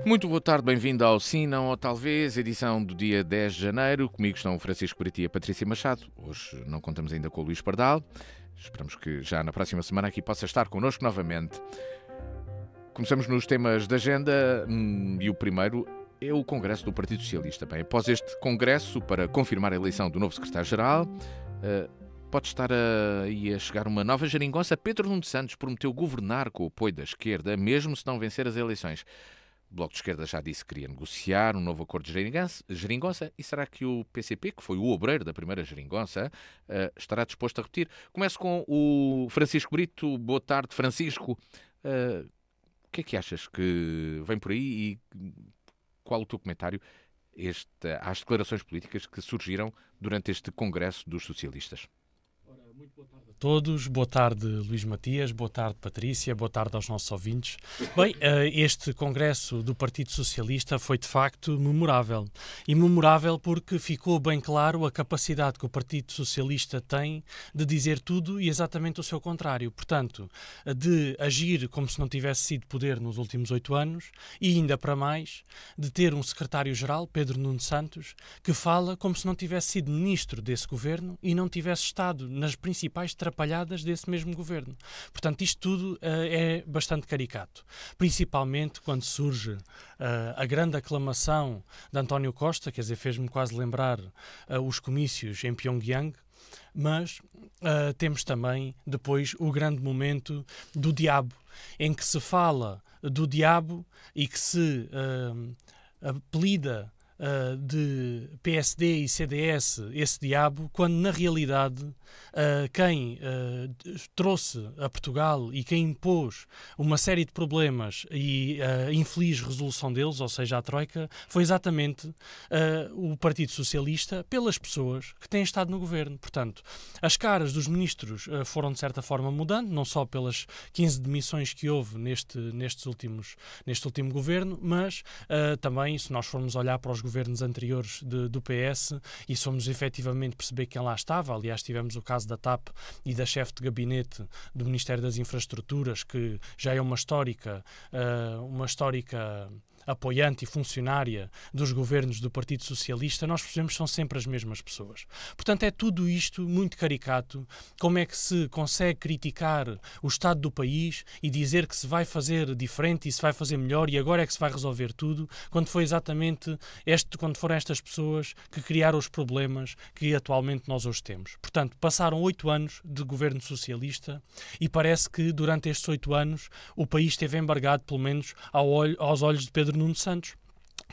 Muito boa tarde, bem-vindo ao Sim, Não ou Talvez, edição do dia 10 de janeiro. Comigo estão o Francisco Brito e a Patrícia Machado. Hoje não contamos ainda com o Luís Pardal. Esperamos que já na próxima semana aqui possa estar connosco novamente. Começamos nos temas da agenda e o primeiro é o Congresso do Partido Socialista. Bem, após este Congresso, para confirmar a eleição do novo secretário-geral, pode estar aí a chegar uma nova geringonça. Pedro Nuno Santos prometeu governar com o apoio da esquerda, mesmo se não vencer as eleições. O Bloco de Esquerda já disse que queria negociar um novo acordo de geringonça. E será que o PCP, que foi o obreiro da primeira geringonça, estará disposto a repetir? Começo com o Francisco Brito. Boa tarde, Francisco. O que é que achas que vem por aí e qual o teu comentário às declarações políticas que surgiram durante este Congresso dos Socialistas? Muito boa tarde a todos, boa tarde Luís Matias, boa tarde Patrícia, boa tarde aos nossos ouvintes. Bem, este Congresso do Partido Socialista foi de facto memorável. E memorável porque ficou bem claro a capacidade que o Partido Socialista tem de dizer tudo e exatamente o seu contrário. Portanto, de agir como se não tivesse sido poder nos últimos 8 anos e ainda para mais, de ter um secretário-geral, Pedro Nuno Santos, que fala como se não tivesse sido ministro desse governo e não tivesse estado nas principais trapalhadas desse mesmo governo. Portanto, isto tudo é bastante caricato. Principalmente quando surge a grande aclamação de António Costa, quer dizer, fez-me quase lembrar os comícios em Pyongyang, mas temos também depois o grande momento do diabo, em que se fala do diabo e que se apelida de PSD e CDS esse diabo, quando na realidade quem trouxe a Portugal e quem impôs uma série de problemas e a infeliz resolução deles, ou seja, a Troika, foi exatamente o Partido Socialista pelas pessoas que têm estado no governo. Portanto, as caras dos ministros foram de certa forma mudando, não só pelas 15 demissões que houve neste último governo, mas também, se nós formos olhar para os governos anteriores do PS e somos efetivamente perceber quem lá estava. Aliás, tivemos o caso da TAP e da chefe de gabinete do Ministério das Infraestruturas, que já é uma histórica apoiante e funcionária dos governos do Partido Socialista. Nós percebemos que são sempre as mesmas pessoas. Portanto, é tudo isto muito caricato. Como é que se consegue criticar o estado do país e dizer que se vai fazer diferente e se vai fazer melhor e agora é que se vai resolver tudo, quando foi exatamente quando foram estas pessoas que criaram os problemas que atualmente nós hoje temos. Portanto, passaram 8 anos de governo socialista e parece que durante estes 8 anos o país esteve embargado, pelo menos aos olhos de Pedro Nuno Santos.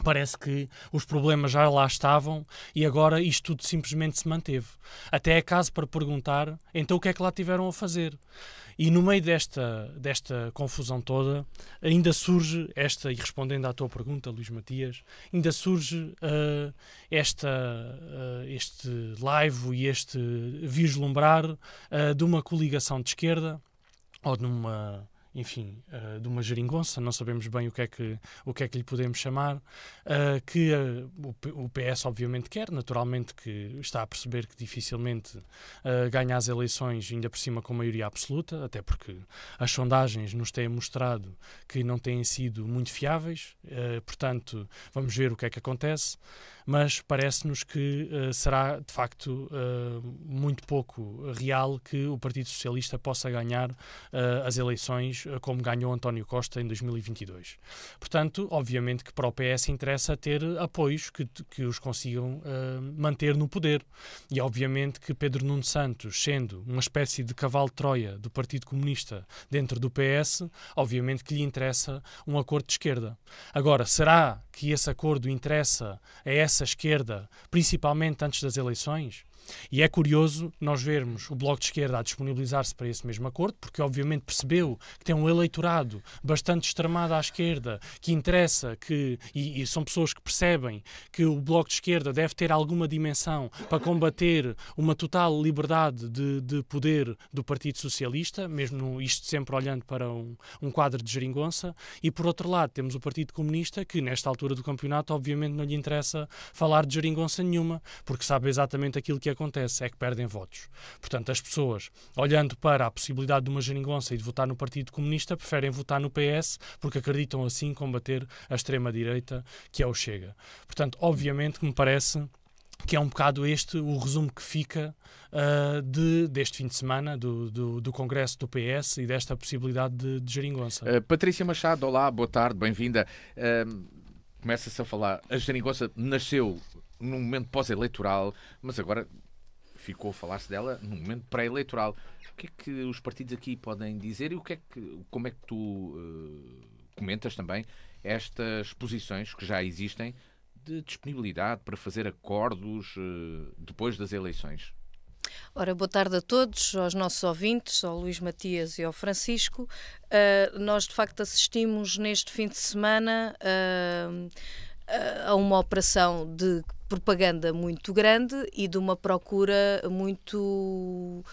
Parece que os problemas já lá estavam e agora isto tudo simplesmente se manteve. Até é caso para perguntar, então o que é que lá tiveram a fazer? E no meio desta confusão toda, ainda surge e respondendo à tua pergunta, Luís Matias, ainda surge este laivo e este vislumbrar de uma coligação de esquerda ou de uma geringonça, não sabemos bem o que é que lhe podemos chamar, que o PS obviamente quer, naturalmente que está a perceber que dificilmente ganha as eleições, ainda por cima com maioria absoluta, até porque as sondagens nos têm mostrado que não têm sido muito fiáveis, portanto vamos ver o que é que acontece, mas parece-nos que será de facto muito pouco real que o Partido Socialista possa ganhar as eleições como ganhou António Costa em 2022. Portanto, obviamente que para o PS interessa ter apoios que os consigam manter no poder. E obviamente que Pedro Nuno Santos, sendo uma espécie de cavalo de Troia do Partido Comunista dentro do PS, obviamente que lhe interessa um acordo de esquerda. Agora, será que esse acordo interessa a essa esquerda, principalmente antes das eleições? E é curioso nós vermos o Bloco de Esquerda a disponibilizar-se para esse mesmo acordo, porque obviamente percebeu que tem um eleitorado bastante extremado à esquerda, que interessa, e são pessoas que percebem que o Bloco de Esquerda deve ter alguma dimensão para combater uma total liberdade de poder do Partido Socialista, mesmo isto sempre olhando para um quadro de geringonça, e por outro lado temos o Partido Comunista, que nesta altura do campeonato obviamente não lhe interessa falar de geringonça nenhuma, porque sabe exatamente aquilo que acontece? É que perdem votos. Portanto, as pessoas, olhando para a possibilidade de uma geringonça e de votar no Partido Comunista, preferem votar no PS porque acreditam assim combater a extrema-direita, que é o Chega. Portanto, obviamente que me parece que é um bocado este o resumo que fica deste fim de semana do Congresso do PS e desta possibilidade de geringonça. Patrícia Machado, olá, boa tarde, bem-vinda. Começa-se a falar, a geringonça nasceu num momento pós-eleitoral, mas agora ficou a falar-se dela num momento pré-eleitoral. O que é que os partidos aqui podem dizer e como é que tu comentas também estas posições que já existem de disponibilidade para fazer acordos depois das eleições? Ora, boa tarde a todos, aos nossos ouvintes, ao Luís Matias e ao Francisco. Nós, de facto, assistimos neste fim de semana a uma operação de propaganda muito grande e de uma procura muito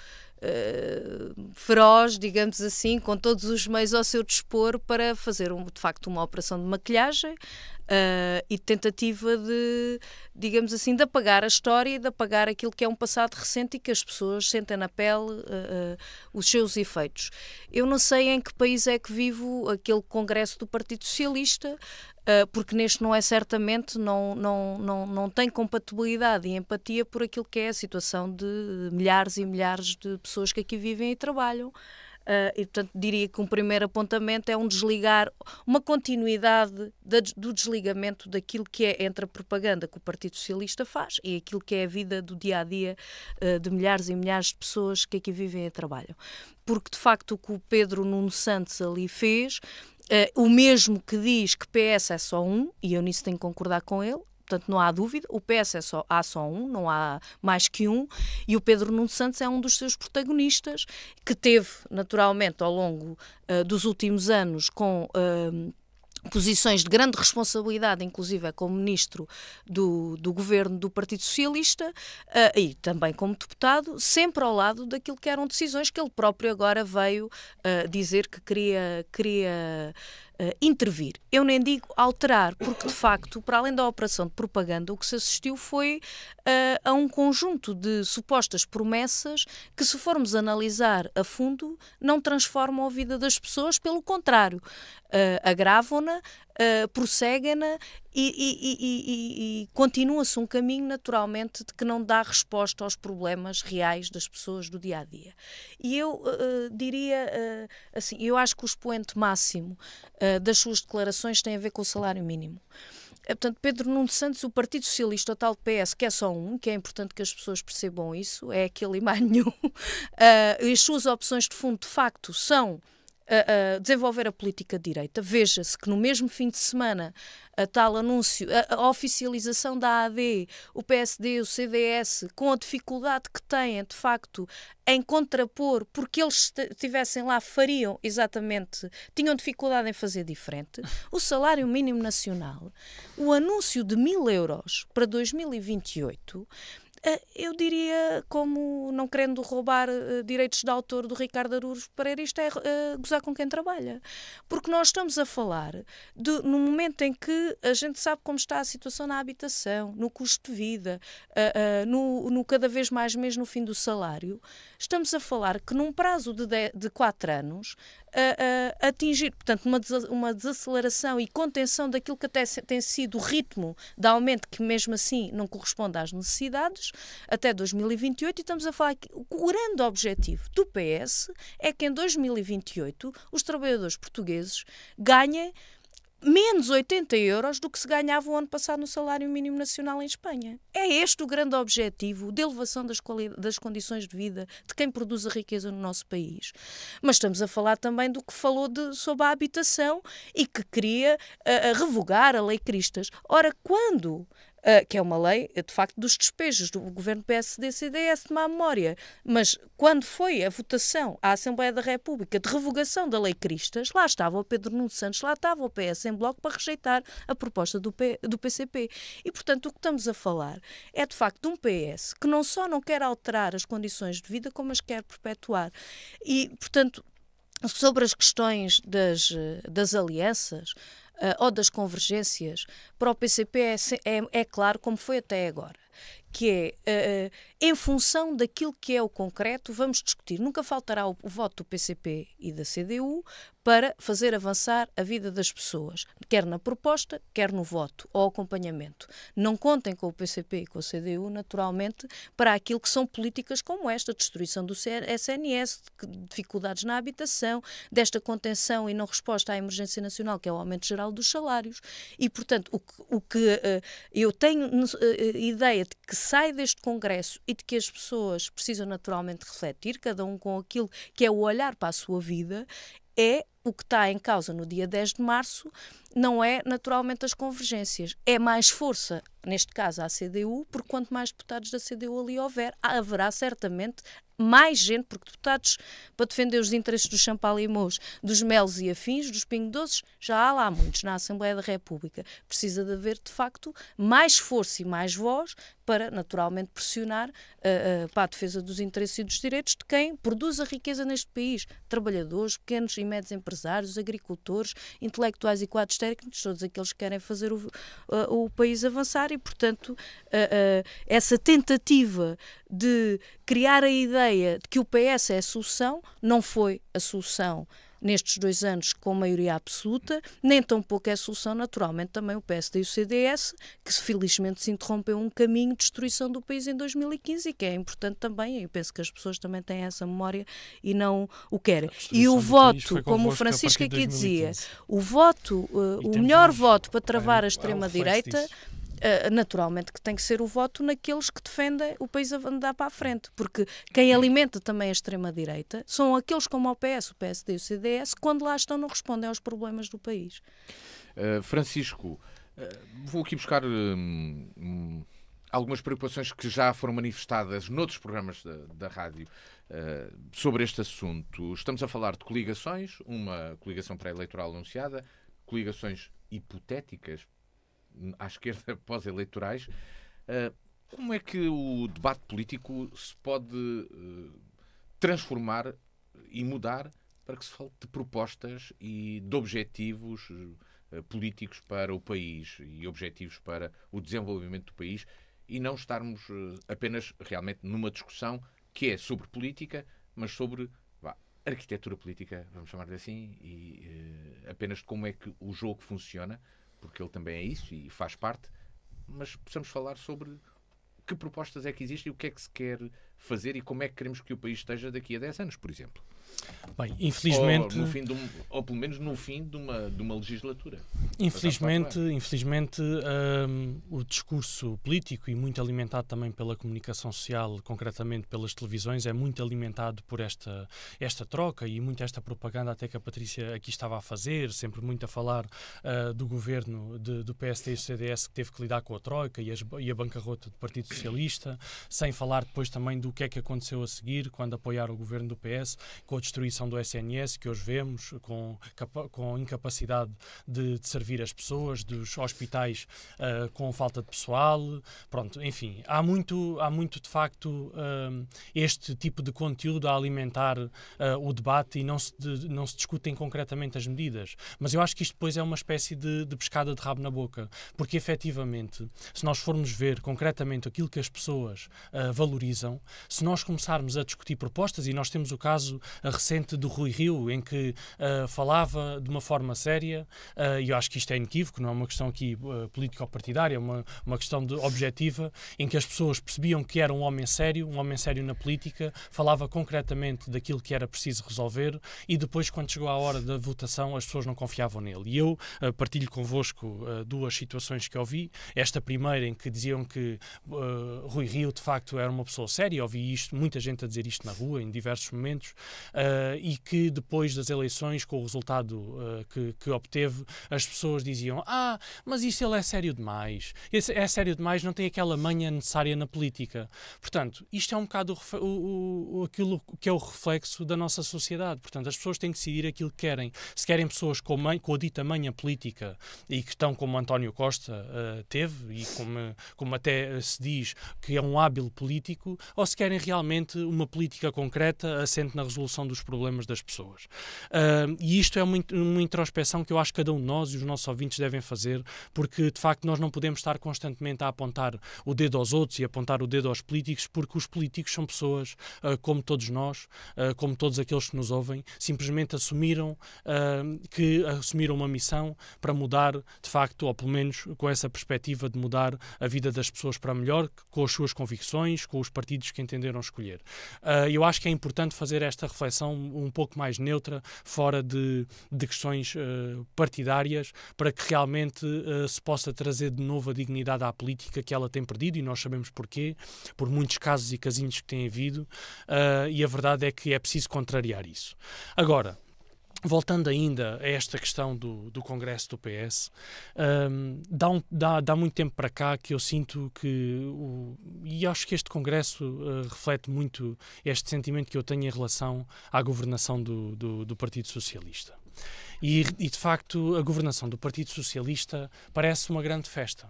feroz, digamos assim, com todos os meios ao seu dispor para fazer, de facto, uma operação de maquilhagem e tentativa de, digamos assim, de apagar a história e de apagar aquilo que é um passado recente e que as pessoas sentem na pele os seus efeitos. Eu não sei em que país é que vivo aquele congresso do Partido Socialista, porque neste não é certamente, não tem compatibilidade e empatia por aquilo que é a situação de milhares e milhares de pessoas que aqui vivem e trabalham. E, portanto, diria que um primeiro apontamento é uma continuidade do desligamento daquilo que é entre a propaganda que o Partido Socialista faz e aquilo que é a vida do dia-a-dia de milhares e milhares de pessoas que aqui vivem e trabalham. Porque, de facto, o que o Pedro Nuno Santos ali fez, o mesmo que diz que PS é só um, e eu nisso tenho que concordar com ele, portanto não há dúvida, o PS há só um, não há mais que um, e o Pedro Nuno Santos é um dos seus protagonistas, que teve naturalmente ao longo dos últimos anos com posições de grande responsabilidade, inclusive como ministro do governo do Partido Socialista e também como deputado, sempre ao lado daquilo que eram decisões que ele próprio agora veio dizer que queria intervir. Eu nem digo alterar, porque de facto, para além da operação de propaganda, o que se assistiu foi a um conjunto de supostas promessas que, se formos analisar a fundo, não transformam a vida das pessoas, pelo contrário, agravam-na, prosseguem-na e continua-se um caminho naturalmente de que não dá resposta aos problemas reais das pessoas do dia-a-dia. E eu diria assim, eu acho que o expoente máximo das suas declarações tem a ver com o salário mínimo. Portanto, Pedro Nuno Santos, o Partido Socialista, o tal PS, que é só um, que é importante que as pessoas percebam isso, é aquele e mais nenhum, as suas opções de fundo, de facto, são desenvolver a política de direita. Veja-se que no mesmo fim de semana a tal anúncio, a oficialização da AD, o PSD, o CDS, com a dificuldade que têm, de facto, em contrapor, porque eles estivessem lá, fariam exatamente, tinham dificuldade em fazer diferente. O salário mínimo nacional, o anúncio de 1.000 euros para 2028, eu diria, como não querendo roubar direitos de autor do Ricardo Araújo Pereira, isto é gozar com quem trabalha. Porque nós estamos a falar no momento em que a gente sabe como está a situação na habitação, no custo de vida, no cada vez mais mês no fim do salário, estamos a falar que num prazo de 4 anos, atingir, portanto, uma desaceleração e contenção daquilo que até tem sido o ritmo de aumento, que mesmo assim não corresponde às necessidades, até 2028, e estamos a falar que o grande objetivo do PS é que em 2028 os trabalhadores portugueses ganhem menos 80 euros do que se ganhava o ano passado no salário mínimo nacional em Espanha. É este o grande objetivo de elevação das condições de vida de quem produz a riqueza no nosso país. Mas estamos a falar também do que falou sobre a habitação e que queria revogar a Lei Cristas. Ora, quando que é uma lei, de facto, dos despejos do governo PSD-CDS, de má memória. Mas quando foi a votação à Assembleia da República de revogação da Lei Cristas, lá estava o Pedro Nuno Santos, lá estava o PS em bloco para rejeitar a proposta do PCP. E, portanto, o que estamos a falar é, de facto, de um PS que não só não quer alterar as condições de vida, como as quer perpetuar. E, portanto, sobre as questões das alianças, ou das convergências, para o PCP é claro, como foi até agora, que é, em função daquilo que é o concreto, vamos discutir. Nunca faltará o voto do PCP e da CDU para fazer avançar a vida das pessoas, quer na proposta, quer no voto ou acompanhamento. Não contem com o PCP e com a CDU, naturalmente, para aquilo que são políticas como esta, destruição do SNS, dificuldades na habitação, desta contenção e não resposta à emergência nacional, que é o aumento geral dos salários. E, portanto, o que eu tenho ideia de que sai deste Congresso e de que as pessoas precisam naturalmente refletir, cada um com aquilo que é o olhar para a sua vida, é o que está em causa no dia 10 de março, não é naturalmente as convergências. É mais força, neste caso, à CDU, porque quanto mais deputados da CDU ali houver, haverá certamente mais gente, porque deputados para defender os interesses dos Champalimous, dos Melos e afins, dos Pingo Doces, já há lá muitos na Assembleia da República. Precisa de haver, de facto, mais força e mais voz para, naturalmente, pressionar para a defesa dos interesses e dos direitos de quem produz a riqueza neste país. Trabalhadores, pequenos e médios empresários, agricultores, intelectuais e quadros técnicos, todos aqueles que querem fazer o país avançar e, portanto, essa tentativa de criar a ideia de que o PS é a solução, não foi a solução nestes 2 anos com maioria absoluta, nem tampouco é a solução, naturalmente, também o PSD e o CDS, que felizmente se interrompeu um caminho de destruição do país em 2015 e que é importante também, eu penso que as pessoas também têm essa memória e não o querem. E o voto, como o Francisco aqui dizia, o voto, o melhor voto para travar a extrema-direita, naturalmente que tem que ser o voto naqueles que defendem o país a andar para a frente, porque quem alimenta também a extrema-direita são aqueles como o PS, o PSD e o CDS, que quando lá estão não respondem aos problemas do país. Francisco, vou aqui buscar algumas preocupações que já foram manifestadas noutros programas da rádio sobre este assunto. Estamos a falar de coligações, uma coligação pré-eleitoral anunciada, coligações hipotéticas à esquerda pós-eleitorais. Como é que o debate político se pode transformar e mudar para que se fale de propostas e de objetivos políticos para o país e objetivos para o desenvolvimento do país e não estarmos apenas realmente numa discussão que é sobre política, mas sobre arquitetura política, vamos chamar-lhe assim, e apenas de como é que o jogo funciona, porque ele também é isso e faz parte, mas possamos falar sobre que propostas é que existem, o que é que se quer fazer e como é que queremos que o país esteja daqui a 10 anos, por exemplo. Bem, infelizmente... Ou pelo menos no fim de uma legislatura. Infelizmente, o discurso político e muito alimentado também pela comunicação social, concretamente pelas televisões, é muito alimentado por esta troca e muito esta propaganda até que a Patrícia aqui estava a fazer, sempre muito a falar do governo do PSD e do CDS que teve que lidar com a troika e a bancarrota do Partido Socialista, sem falar depois também do que é que aconteceu a seguir quando apoiaram o governo do PS, com a destruição do SNS, que hoje vemos, com incapacidade de servir as pessoas, dos hospitais com falta de pessoal. Pronto, enfim, há muito de facto este tipo de conteúdo a alimentar o debate e não se discutem concretamente as medidas. Mas eu acho que isto depois é uma espécie de pescada de rabo na boca, porque efetivamente, se nós formos ver concretamente aquilo que as pessoas valorizam, se nós começarmos a discutir propostas, e nós temos o caso recente do Rui Rio, em que falava de uma forma séria, e eu acho que isto é inequívoco, não é uma questão aqui político-partidária, é uma questão objetiva, em que as pessoas percebiam que era um homem sério na política, falava concretamente daquilo que era preciso resolver e depois, quando chegou a hora da votação, as pessoas não confiavam nele. E eu partilho convosco 2 situações que ouvi. Esta primeira, em que diziam que Rui Rio, de facto, era uma pessoa séria, ouvi muita gente a dizer isto na rua, em diversos momentos, e que depois das eleições, com o resultado que obteve, as pessoas diziam: mas isso ele é sério demais, é sério demais, não tem aquela manha necessária na política. Portanto, isto é um bocado aquilo que é o reflexo da nossa sociedade. Portanto, as pessoas têm que decidir aquilo que querem. Se querem pessoas com a dita manha política e que estão como António Costa teve, e como até se diz que é um hábil político, ou se querem realmente uma política concreta assente na resolução dos problemas das pessoas. E isto é uma introspeção que eu acho que cada um de nós e os nossos ouvintes devem fazer, porque de facto nós não podemos estar constantemente a apontar o dedo aos outros e apontar o dedo aos políticos, porque os políticos são pessoas como todos nós, como todos aqueles que nos ouvem, simplesmente assumiram uma missão para mudar, de facto, ou pelo menos com essa perspectiva de mudar a vida das pessoas para melhor, com as suas convicções, com os partidos que entenderam escolher. Eu acho que é importante fazer esta reflexão um pouco mais neutra, fora de questões partidárias, para que realmente se possa trazer de novo a dignidade à política que ela tem perdido, e nós sabemos porquê, por muitos casos e casinhos que têm havido, e a verdade é que é preciso contrariar isso. Agora, voltando ainda a esta questão do Congresso do PS, dá muito tempo para cá que eu sinto que, e acho que este Congresso reflete muito este sentimento que eu tenho em relação à governação do Partido Socialista. E de facto, a governação do Partido Socialista parece uma grande festa.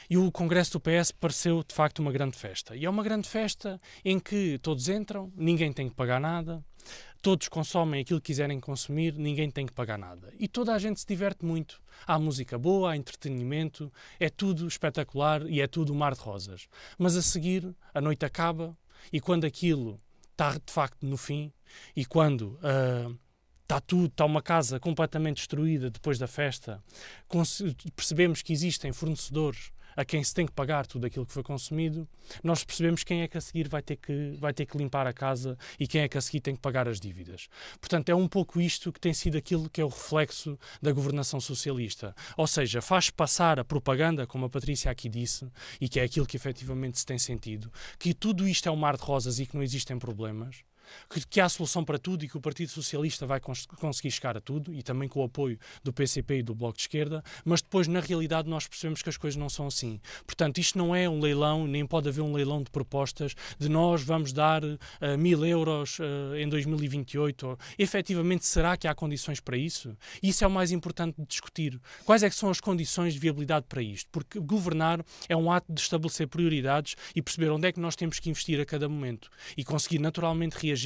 E o Congresso do PS pareceu, de facto, uma grande festa. E é uma grande festa em que todos entram, ninguém tem que pagar nada, todos consomem aquilo que quiserem consumir, ninguém tem que pagar nada. E toda a gente se diverte muito. Há música boa, há entretenimento, é tudo espetacular e é tudo um mar de rosas. Mas a seguir, a noite acaba, e quando aquilo está, de facto, no fim, e quando está uma casa completamente destruída depois da festa, percebemos que existem fornecedores a quem se tem que pagar tudo aquilo que foi consumido, nós percebemos quem é que a seguir vai ter que limpar a casa e quem é que a seguir tem que pagar as dívidas. Portanto, é um pouco isto que tem sido aquilo que é o reflexo da governação socialista. Ou seja, faz passar a propaganda, como a Patrícia aqui disse, e que é aquilo que efetivamente se tem sentido, que tudo isto é um mar de rosas e que não existem problemas, que há solução para tudo e que o Partido Socialista vai conseguir chegar a tudo, e também com o apoio do PCP e do Bloco de Esquerda, mas depois, na realidade, nós percebemos que as coisas não são assim. Portanto, isto não é um leilão, nem pode haver um leilão de propostas de nós vamos dar 1.000 euros em 2028. Efetivamente, será que há condições para isso? Isso é o mais importante de discutir. Quais é que são as condições de viabilidade para isto? Porque governar é um ato de estabelecer prioridades e perceber onde é que nós temos que investir a cada momento e conseguir naturalmente reagir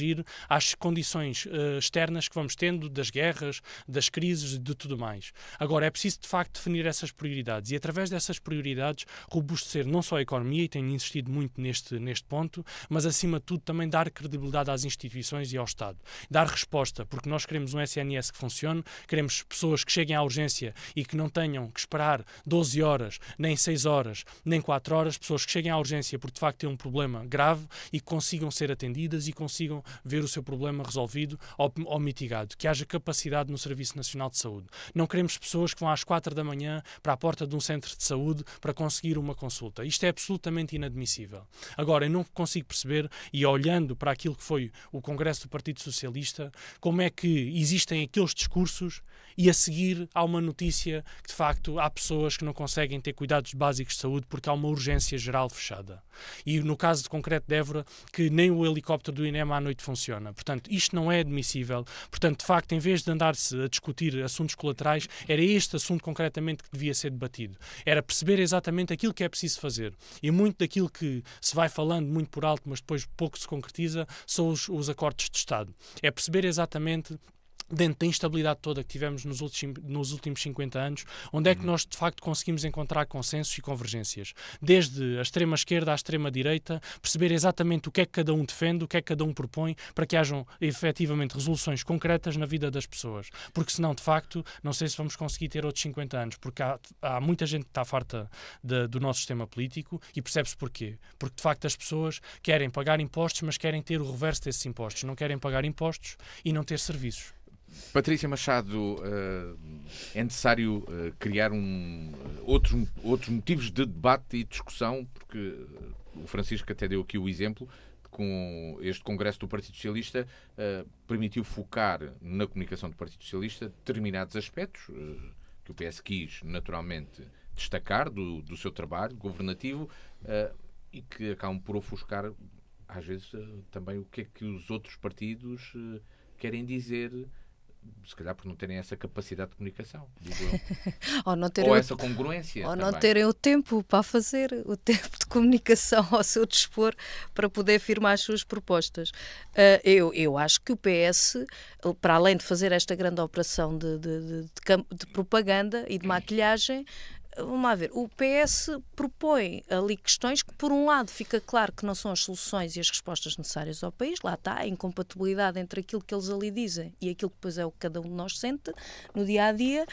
às condições externas que vamos tendo, das guerras, das crises, de tudo mais. Agora, é preciso, de facto, definir essas prioridades e, através dessas prioridades, robustecer não só a economia, e tenho insistido muito neste ponto, mas, acima de tudo, também dar credibilidade às instituições e ao Estado. Dar resposta, porque nós queremos um SNS que funcione, queremos pessoas que cheguem à urgência e que não tenham que esperar 12 horas, nem 6 horas, nem 4 horas, pessoas que cheguem à urgência porque, de facto, têm um problema grave e que consigam ser atendidas e consigam ver o seu problema resolvido ou mitigado, que haja capacidade no Serviço Nacional de Saúde. Não queremos pessoas que vão às 4 da manhã para a porta de um centro de saúde para conseguir uma consulta. Isto é absolutamente inadmissível. Agora, eu não consigo perceber, e olhando para aquilo que foi o Congresso do Partido Socialista, como é que existem aqueles discursos e a seguir há uma notícia que, de facto, há pessoas que não conseguem ter cuidados básicos de saúde porque há uma urgência geral fechada. E no caso de concreto de Évora, que nem o helicóptero do INEM à noite funciona. Portanto, isto não é admissível. Portanto, de facto, em vez de andar-se a discutir assuntos colaterais, era este assunto concretamente que devia ser debatido. Era perceber exatamente aquilo que é preciso fazer. E muito daquilo que se vai falando muito por alto, mas depois pouco se concretiza, são os acordos de Estado. É perceber exatamente, dentro da instabilidade toda que tivemos nos últimos 50 anos, onde é que nós, de facto, conseguimos encontrar consensos e convergências. Desde a extrema-esquerda à extrema-direita, perceber exatamente o que é que cada um defende, o que é que cada um propõe, para que hajam, efetivamente, resoluções concretas na vida das pessoas. Porque, senão, de facto, não sei se vamos conseguir ter outros 50 anos, porque há muita gente que está farta do nosso sistema político e percebe-se porquê. Porque, de facto, as pessoas querem pagar impostos, mas querem ter o reverso desses impostos. Não querem pagar impostos e não ter serviços. Patrícia Machado, é necessário criar outros motivos de debate e discussão, porque o Francisco até deu aqui o exemplo, com este Congresso do Partido Socialista, permitiu focar na comunicação do Partido Socialista determinados aspectos que o PS quis, naturalmente, destacar do seu trabalho governativo e que acabam por ofuscar, às vezes, também o que é que os outros partidos querem dizer se calhar por não terem essa capacidade de comunicação, digo eu. ou essa congruência ou também. não terem o tempo para fazer, o tempo de comunicação ao seu dispor para poder firmar as suas propostas. Eu acho que o PS, para além de fazer esta grande operação de propaganda e de maquilhagem, vamos lá ver, o PS propõe ali questões que, por um lado, fica claro que não são as soluções e as respostas necessárias ao país, lá está, a incompatibilidade entre aquilo que eles ali dizem e aquilo que depois é o que cada um de nós sente no dia-a-dia,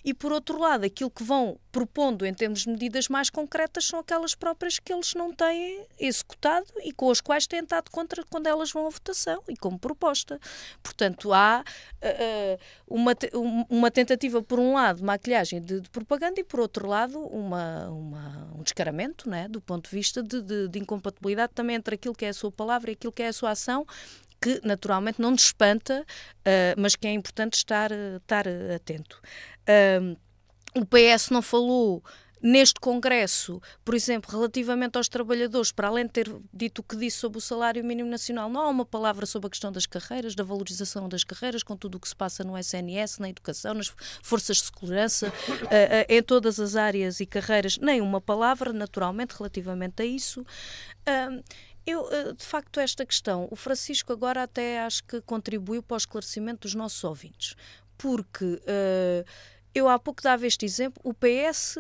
e, por outro lado, aquilo que vão propondo em termos de medidas mais concretas são aquelas próprias que eles não têm executado e com as quais têm estado contra quando elas vão à votação e como proposta. Portanto, há uma tentativa, por um lado, de maquilhagem de propaganda e, por outro lado, um descaramento, né, do ponto de vista de incompatibilidade também entre aquilo que é a sua palavra e aquilo que é a sua ação, que naturalmente não nos espanta, mas que é importante estar atento. O PS não falou neste Congresso, por exemplo, relativamente aos trabalhadores, para além de ter dito o que disse sobre o salário mínimo nacional, não há uma palavra sobre a questão das carreiras, da valorização das carreiras, com tudo o que se passa no SNS, na educação, nas forças de segurança, em todas as áreas e carreiras, nem uma palavra, naturalmente, relativamente a isso. De facto, esta questão, o Francisco agora até acho que contribuiu para o esclarecimento dos nossos ouvintes, porque eu há pouco dava este exemplo, o PS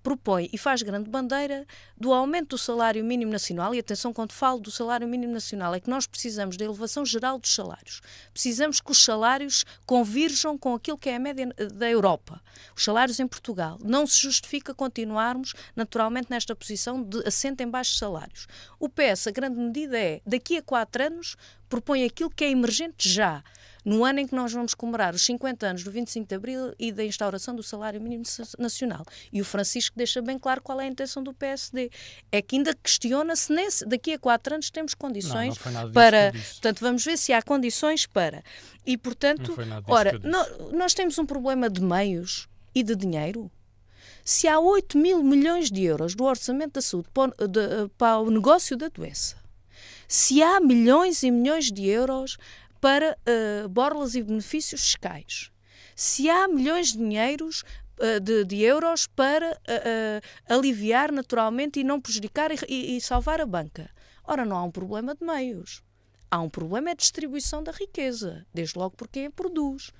propõe e faz grande bandeira do aumento do salário mínimo nacional, e atenção, quando falo do salário mínimo nacional, é que nós precisamos da elevação geral dos salários. Precisamos que os salários convirjam com aquilo que é a média da Europa. Os salários em Portugal. Não se justifica continuarmos, naturalmente, nesta posição de assento em baixos salários. O PS, a grande medida é, daqui a 4 anos, propõe aquilo que é emergente já, no ano em que nós vamos comemorar os 50 anos do 25 de Abril e da instauração do salário mínimo nacional. E o Francisco deixa bem claro qual é a intenção do PSD. É que ainda questiona se daqui a 4 anos temos condições para... Portanto, vamos ver se há condições para... E, portanto, nós temos um problema de meios e de dinheiro. Se há 8 mil milhões de euros do orçamento da saúde para o negócio da doença, se há milhões e milhões de euros para borlas e benefícios fiscais, se há milhões de euros para aliviar naturalmente e não prejudicar e salvar a banca. Ora, não há um problema de meios. Há um problema de distribuição da riqueza, desde logo por quem a produz.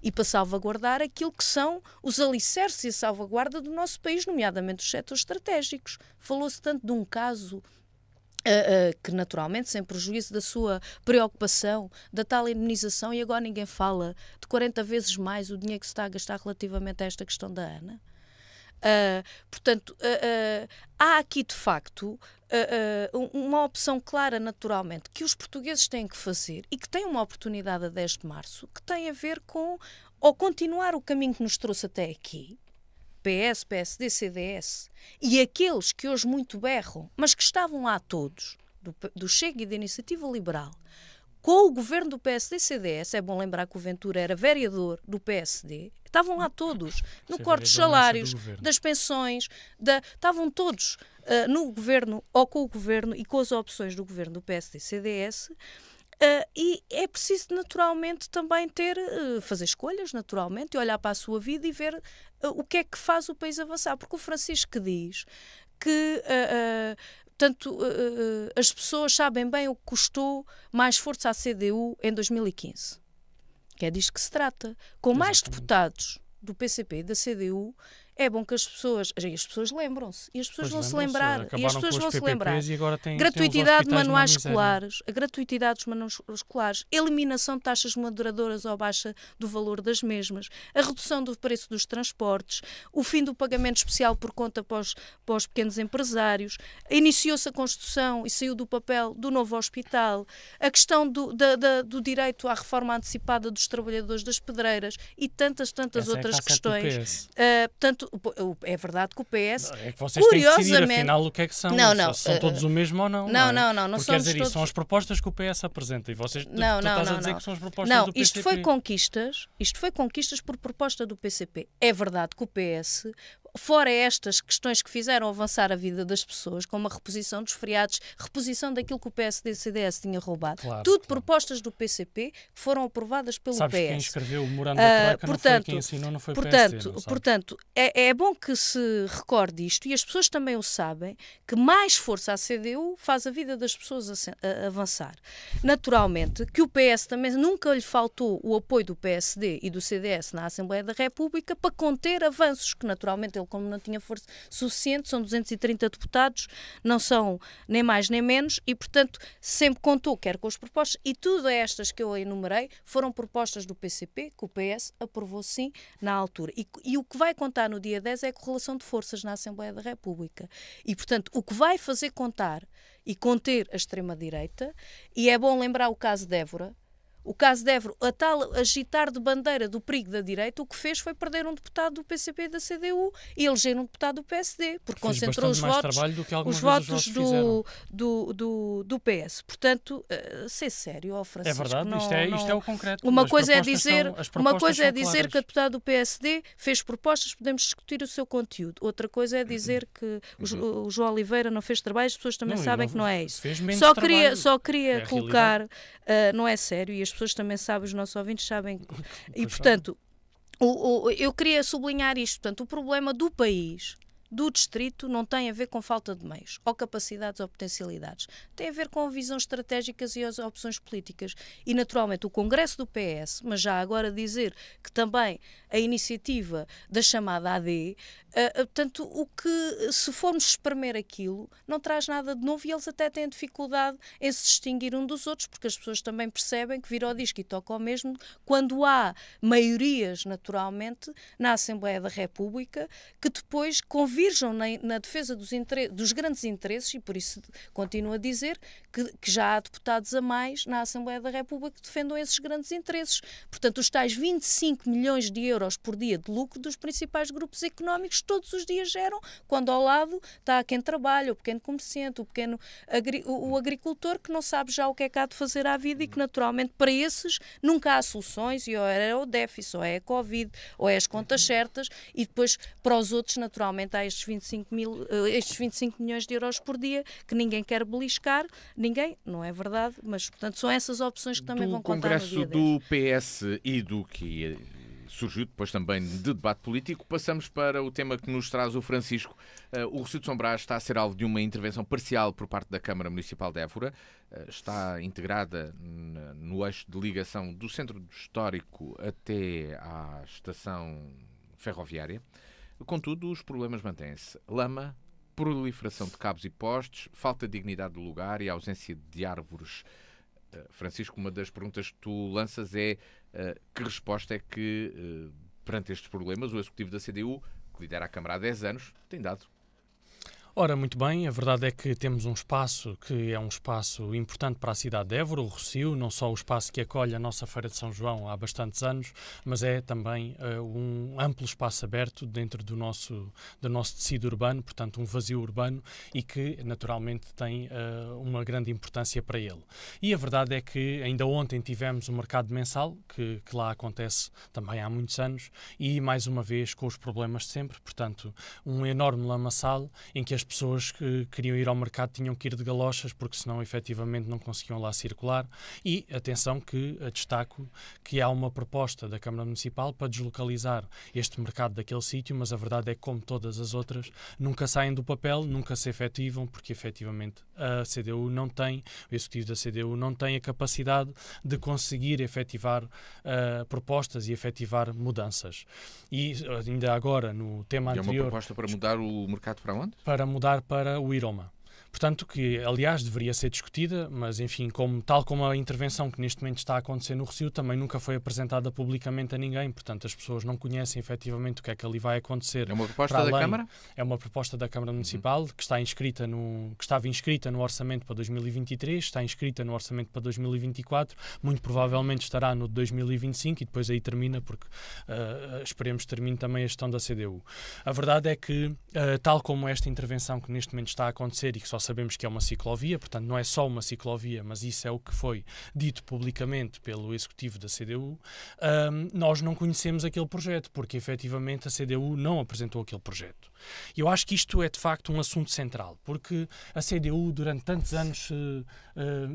E para salvaguardar aquilo que são os alicerces e a salvaguarda do nosso país, nomeadamente os setores estratégicos. Falou-se tanto de um caso que naturalmente, sem prejuízo da sua preocupação, da tal indemnização, e agora ninguém fala de 40 vezes mais o dinheiro que se está a gastar relativamente a esta questão da ANA. Portanto, há aqui de facto uma opção clara, naturalmente, que os portugueses têm que fazer e que têm uma oportunidade a 10 de março, que tem a ver com ou continuar o caminho que nos trouxe até aqui, PS, PSD, CDS, e aqueles que hoje muito berram, mas que estavam lá todos, do Chega e da Iniciativa Liberal, com o governo do PSD e CDS, é bom lembrar que o Ventura era vereador do PSD, estavam lá todos, no corte dos salários, das pensões, estavam todos no governo, ou com o governo e com as opções do governo do PSD e CDS, e é preciso naturalmente também fazer escolhas, naturalmente, e olhar para a sua vida e ver o que é que faz o país avançar, porque o Francisco diz que as pessoas sabem bem o que custou mais força à CDU em 2015, que é disto que se trata, com mais deputados do PCP e da CDU. É bom que as pessoas lembram-se, e as pessoas vão se lembrar, e as pessoas vão se lembrar. Gratuitidade de manuais escolares, a gratuitidade dos manuais escolares, eliminação de taxas moderadoras ou baixa do valor das mesmas, a redução do preço dos transportes, o fim do pagamento especial por conta para os pequenos empresários, iniciou-se a construção e saiu do papel do novo hospital, a questão do direito à reforma antecipada dos trabalhadores das pedreiras e tantas outras questões. Portanto, é verdade que o PS, é que vocês têm que decidir, afinal, o que é que são. Se são todos o mesmo ou não. Não porque quer dizer, isso são as propostas que o PS apresenta e vocês estás a dizer que são as propostas do PCP. Isto foi conquistas por proposta do PCP. É verdade que o PS fora estas questões que fizeram avançar a vida das pessoas, como a reposição dos feriados, reposição daquilo que o PSD e o CDS tinha roubado, tudo propostas do PCP que foram aprovadas pelo Sabes PS. Quem escreveu o memorando da Troika não foi quem assinou, não foi o PSD. Portanto, é bom que se recorde isto, e as pessoas também o sabem, que mais força à CDU faz a vida das pessoas avançar. Naturalmente, que o PS também nunca lhe faltou o apoio do PSD e do CDS na Assembleia da República para conter avanços que, naturalmente, ele, como não tinha força suficiente, são 230 deputados, não são nem mais nem menos, e, portanto, sempre contou, quer com as propostas, e tudo estas que eu enumerei foram propostas do PCP, que o PS aprovou sim na altura. E o que vai contar no dia 10 é a correlação de forças na Assembleia da República. E, portanto, o que vai fazer contar e conter a extrema-direita, e é bom lembrar o caso de Évora. O caso de Évora, a tal agitar de bandeira do perigo da direita, o que fez foi perder um deputado do PCP e da CDU e eleger um deputado do PSD, porque concentrou os votos do PS. Portanto, ser sério, Francisco. É verdade, isto é o concreto. Uma coisa é dizer que a deputada do PSD fez propostas, podemos discutir o seu conteúdo. Outra coisa é dizer que o João Oliveira não fez trabalho, as pessoas também sabem que não é isso. Só queria colocar, não é sério, e as pessoas também sabem, os nossos ouvintes sabem. E, portanto, eu queria sublinhar isto. Portanto, o problema do país, do distrito, não tem a ver com falta de meios, ou capacidades ou potencialidades. Tem a ver com visões estratégicas e as opções políticas. E, naturalmente, o Congresso do PS, mas já agora dizer que também a iniciativa da chamada AD, portanto, o que, se formos espremer aquilo, não traz nada de novo, e eles até têm dificuldade em se distinguir um dos outros, porque as pessoas também percebem que vira ao disco e toca ao mesmo quando há maiorias, naturalmente, na Assembleia da República, que depois convirjam na defesa dos grandes interesses, e por isso continuo a dizer que já há deputados a mais na Assembleia da República que defendam esses grandes interesses. Portanto, os tais 25 milhões de euros por dia de lucro dos principais grupos económicos todos os dias geram, quando ao lado está quem trabalha, o pequeno comerciante, o agricultor, que não sabe já o que é que há de fazer à vida, e que, naturalmente, para esses nunca há soluções, e ou é o déficit, ou é a Covid, ou é as contas certas, e depois, para os outros, naturalmente, há estes 25 milhões de euros por dia que ninguém quer beliscar. Ninguém, não é verdade, mas, portanto, são essas opções que também vão contar no dia 10. Do Congresso do PS e do que surgiu depois também de debate político, passamos para o tema que nos traz o Francisco. O Rossio de São Brás está a ser alvo de uma intervenção parcial por parte da Câmara Municipal de Évora. Está integrada no eixo de ligação do centro histórico até à estação ferroviária. Contudo, os problemas mantêm-se. Lama, proliferação de cabos e postes, falta de dignidade do lugar e ausência de árvores. Francisco, uma das perguntas que tu lanças é que resposta é que, perante estes problemas, o Executivo da CDU, que lidera a Câmara há 10 anos, tem dado? Ora, muito bem, a verdade é que temos um espaço que é um espaço importante para a cidade de Évora, o Rossio, não só o espaço que acolhe a nossa Feira de São João há bastantes anos, mas é também um amplo espaço aberto dentro do nosso tecido urbano, portanto um vazio urbano, e que naturalmente tem uma grande importância para ele. E a verdade é que ainda ontem tivemos o mercado mensal, que lá acontece também há muitos anos, e mais uma vez com os problemas de sempre, portanto um enorme lamaçal em que as pessoas que queriam ir ao mercado tinham que ir de galochas, porque senão efetivamente não conseguiam lá circular. E atenção que destaco que há uma proposta da Câmara Municipal para deslocalizar este mercado daquele sítio, mas a verdade é que, como todas as outras, nunca saem do papel, nunca se efetivam, porque efetivamente a CDU não tem, o Executivo da CDU não tem a capacidade de conseguir efetivar propostas e efetivar mudanças. E ainda agora, no tema anterior... É uma proposta para mudar o mercado para onde? Para mudar para o Iroma. Portanto, que aliás deveria ser discutida, mas enfim, tal como a intervenção que neste momento está a acontecer no Rossio, também nunca foi apresentada publicamente a ninguém, portanto as pessoas não conhecem efetivamente o que é que ali vai acontecer. É uma proposta da Câmara? É uma proposta da Câmara Municipal que estava inscrita no orçamento para 2023, está inscrita no orçamento para 2024, muito provavelmente estará no 2025 e depois aí termina, porque esperemos que termine também a gestão da CDU. A verdade é que, tal como esta intervenção que neste momento está a acontecer e que só nós sabemos que é uma ciclovia, portanto não é só uma ciclovia, mas isso é o que foi dito publicamente pelo executivo da CDU, nós não conhecemos aquele projeto, porque efetivamente a CDU não apresentou aquele projeto. E eu acho que isto é de facto um assunto central, porque a CDU durante tantos anos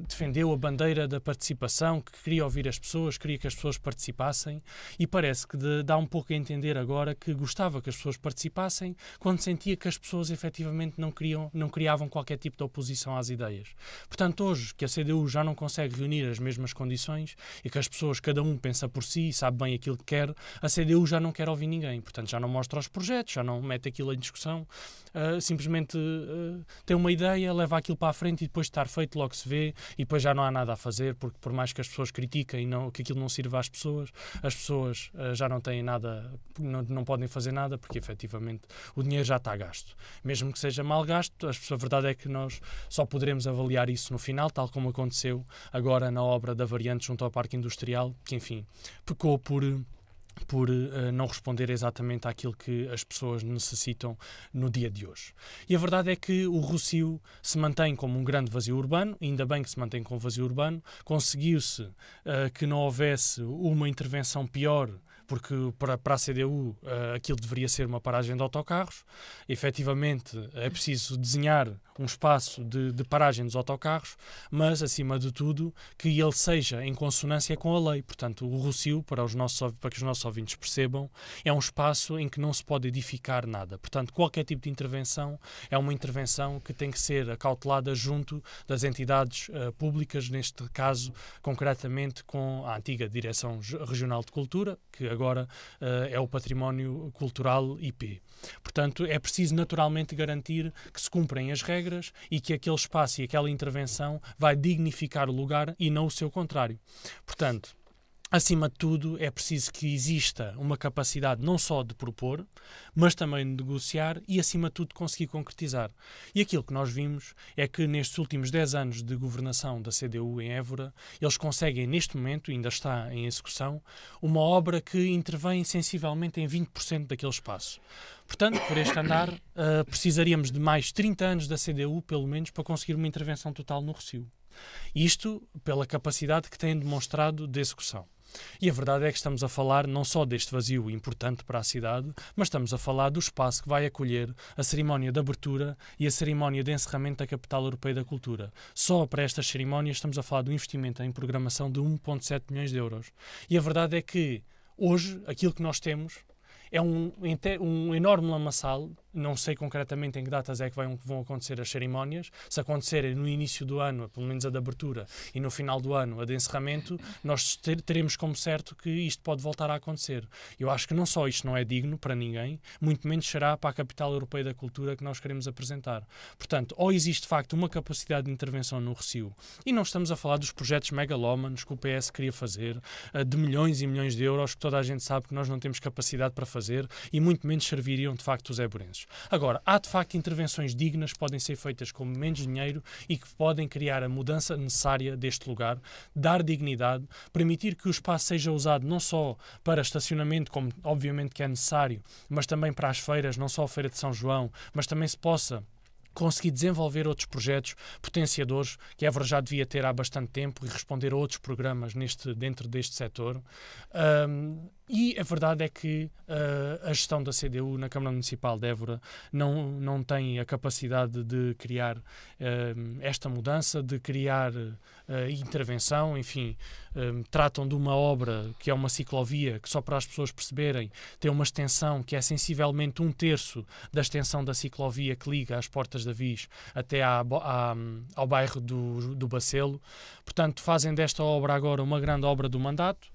defendeu a bandeira da participação, que queria ouvir as pessoas, queria que as pessoas participassem, e parece que dá um pouco a entender agora que gostava que as pessoas participassem quando sentia que as pessoas efetivamente não criavam qualquer tipo de oposição às ideias. Portanto, hoje que a CDU já não consegue reunir as mesmas condições e que as pessoas, cada um pensa por si e sabe bem aquilo que quer, a CDU já não quer ouvir ninguém. Portanto, já não mostra os projetos, já não mete aquilo em discussão, simplesmente tem uma ideia, leva aquilo para a frente e depois de estar feito logo se vê e depois já não há nada a fazer, porque por mais que as pessoas critiquem que aquilo não sirva às pessoas, as pessoas já não têm nada, não podem fazer nada, porque efetivamente o dinheiro já está gasto. Mesmo que seja mal gasto, a verdade é que nós só poderemos avaliar isso no final, tal como aconteceu agora na obra da variante junto ao Parque Industrial, que enfim, pecou por não responder exatamente àquilo que as pessoas necessitam no dia de hoje. E a verdade é que o Rossio se mantém como um grande vazio urbano, ainda bem que se mantém como vazio urbano, conseguiu-se que não houvesse uma intervenção pior, porque para a CDU aquilo deveria ser uma paragem de autocarros. Efetivamente é preciso desenhar um espaço de paragem dos autocarros, mas acima de tudo que ele seja em consonância com a lei. Portanto, o Rossio, para que os nossos ouvintes percebam, é um espaço em que não se pode edificar nada. Portanto, qualquer tipo de intervenção é uma intervenção que tem que ser acautelada junto das entidades públicas, neste caso, concretamente com a antiga Direção Regional de Cultura, que agora é o Património Cultural IP. Portanto, é preciso naturalmente garantir que se cumprem as regras e que aquele espaço e aquela intervenção vai dignificar o lugar e não o seu contrário. Portanto, acima de tudo, é preciso que exista uma capacidade não só de propor, mas também de negociar e, acima de tudo, conseguir concretizar. E aquilo que nós vimos é que nestes últimos 10 anos de governação da CDU em Évora, eles conseguem, neste momento, ainda está em execução, uma obra que intervém sensivelmente em 20% daquele espaço. Portanto, por este andar, precisaríamos de mais 30 anos da CDU, pelo menos, para conseguir uma intervenção total no Rossio. Isto pela capacidade que têm demonstrado de execução. E a verdade é que estamos a falar não só deste vazio importante para a cidade, mas estamos a falar do espaço que vai acolher a cerimónia de abertura e a cerimónia de encerramento da Capital Europeia da Cultura. Só para estas cerimónias estamos a falar de um investimento em programação de 1,7 milhões de euros. E a verdade é que hoje aquilo que nós temos é um enorme lamaçal. Não sei concretamente em que datas é que vão acontecer as cerimónias. Se acontecerem no início do ano, pelo menos a de abertura, e no final do ano a de encerramento, nós teremos como certo que isto pode voltar a acontecer. Eu acho que não só isto não é digno para ninguém, muito menos será para a Capital Europeia da Cultura que nós queremos apresentar. Portanto, ou existe de facto uma capacidade de intervenção no Rossio, e não estamos a falar dos projetos megalómanos que o PS queria fazer, de milhões e milhões de euros, que toda a gente sabe que nós não temos capacidade para fazer, e muito menos serviriam de facto os évorenses. Agora, há de facto intervenções dignas que podem ser feitas com menos dinheiro e que podem criar a mudança necessária deste lugar, dar dignidade, permitir que o espaço seja usado não só para estacionamento, como obviamente que é necessário, mas também para as feiras, não só a Feira de São João, mas também se possa conseguir desenvolver outros projetos potenciadores que a Évora já devia ter há bastante tempo e responder a outros programas dentro deste setor. E a verdade é que a gestão da CDU na Câmara Municipal de Évora não tem a capacidade de criar esta mudança, de criar intervenção, enfim, tratam de uma obra que é uma ciclovia, que só para as pessoas perceberem, tem uma extensão que é sensivelmente 1/3 da extensão da ciclovia que liga as Portas da Viz até ao bairro do Bacelo. Portanto, fazem desta obra agora uma grande obra do mandato,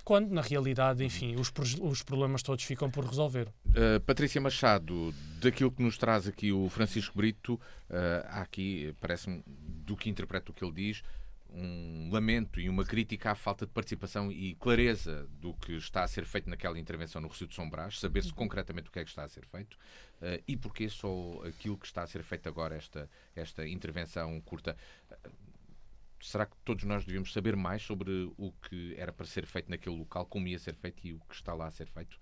quando, na realidade, enfim, os problemas todos ficam por resolver. Patrícia Machado, daquilo que nos traz aqui o Francisco Brito, há aqui, parece-me, do que interpreto o que ele diz, um lamento e uma crítica à falta de participação e clareza do que está a ser feito naquela intervenção no Rossio de São Brás, saber-se concretamente o que é que está a ser feito e porquê só aquilo que está a ser feito agora, esta intervenção curta. Será que todos nós devíamos saber mais sobre o que era para ser feito naquele local, como ia ser feito e o que está lá a ser feito?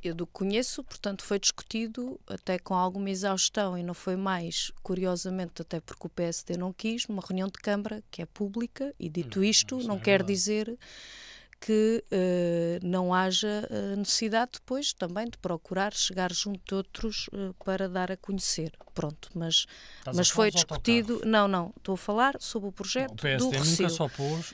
Eu do que conheço, portanto, foi discutido até com alguma exaustão e não foi mais, curiosamente, até porque o PSD não quis, numa reunião de Câmara que é pública, e dito isto, não quer dizer que não haja necessidade depois também de procurar chegar junto de outros para dar a conhecer. Pronto, mas foi discutido. Não, estou a falar sobre o projeto do Recio. O PSD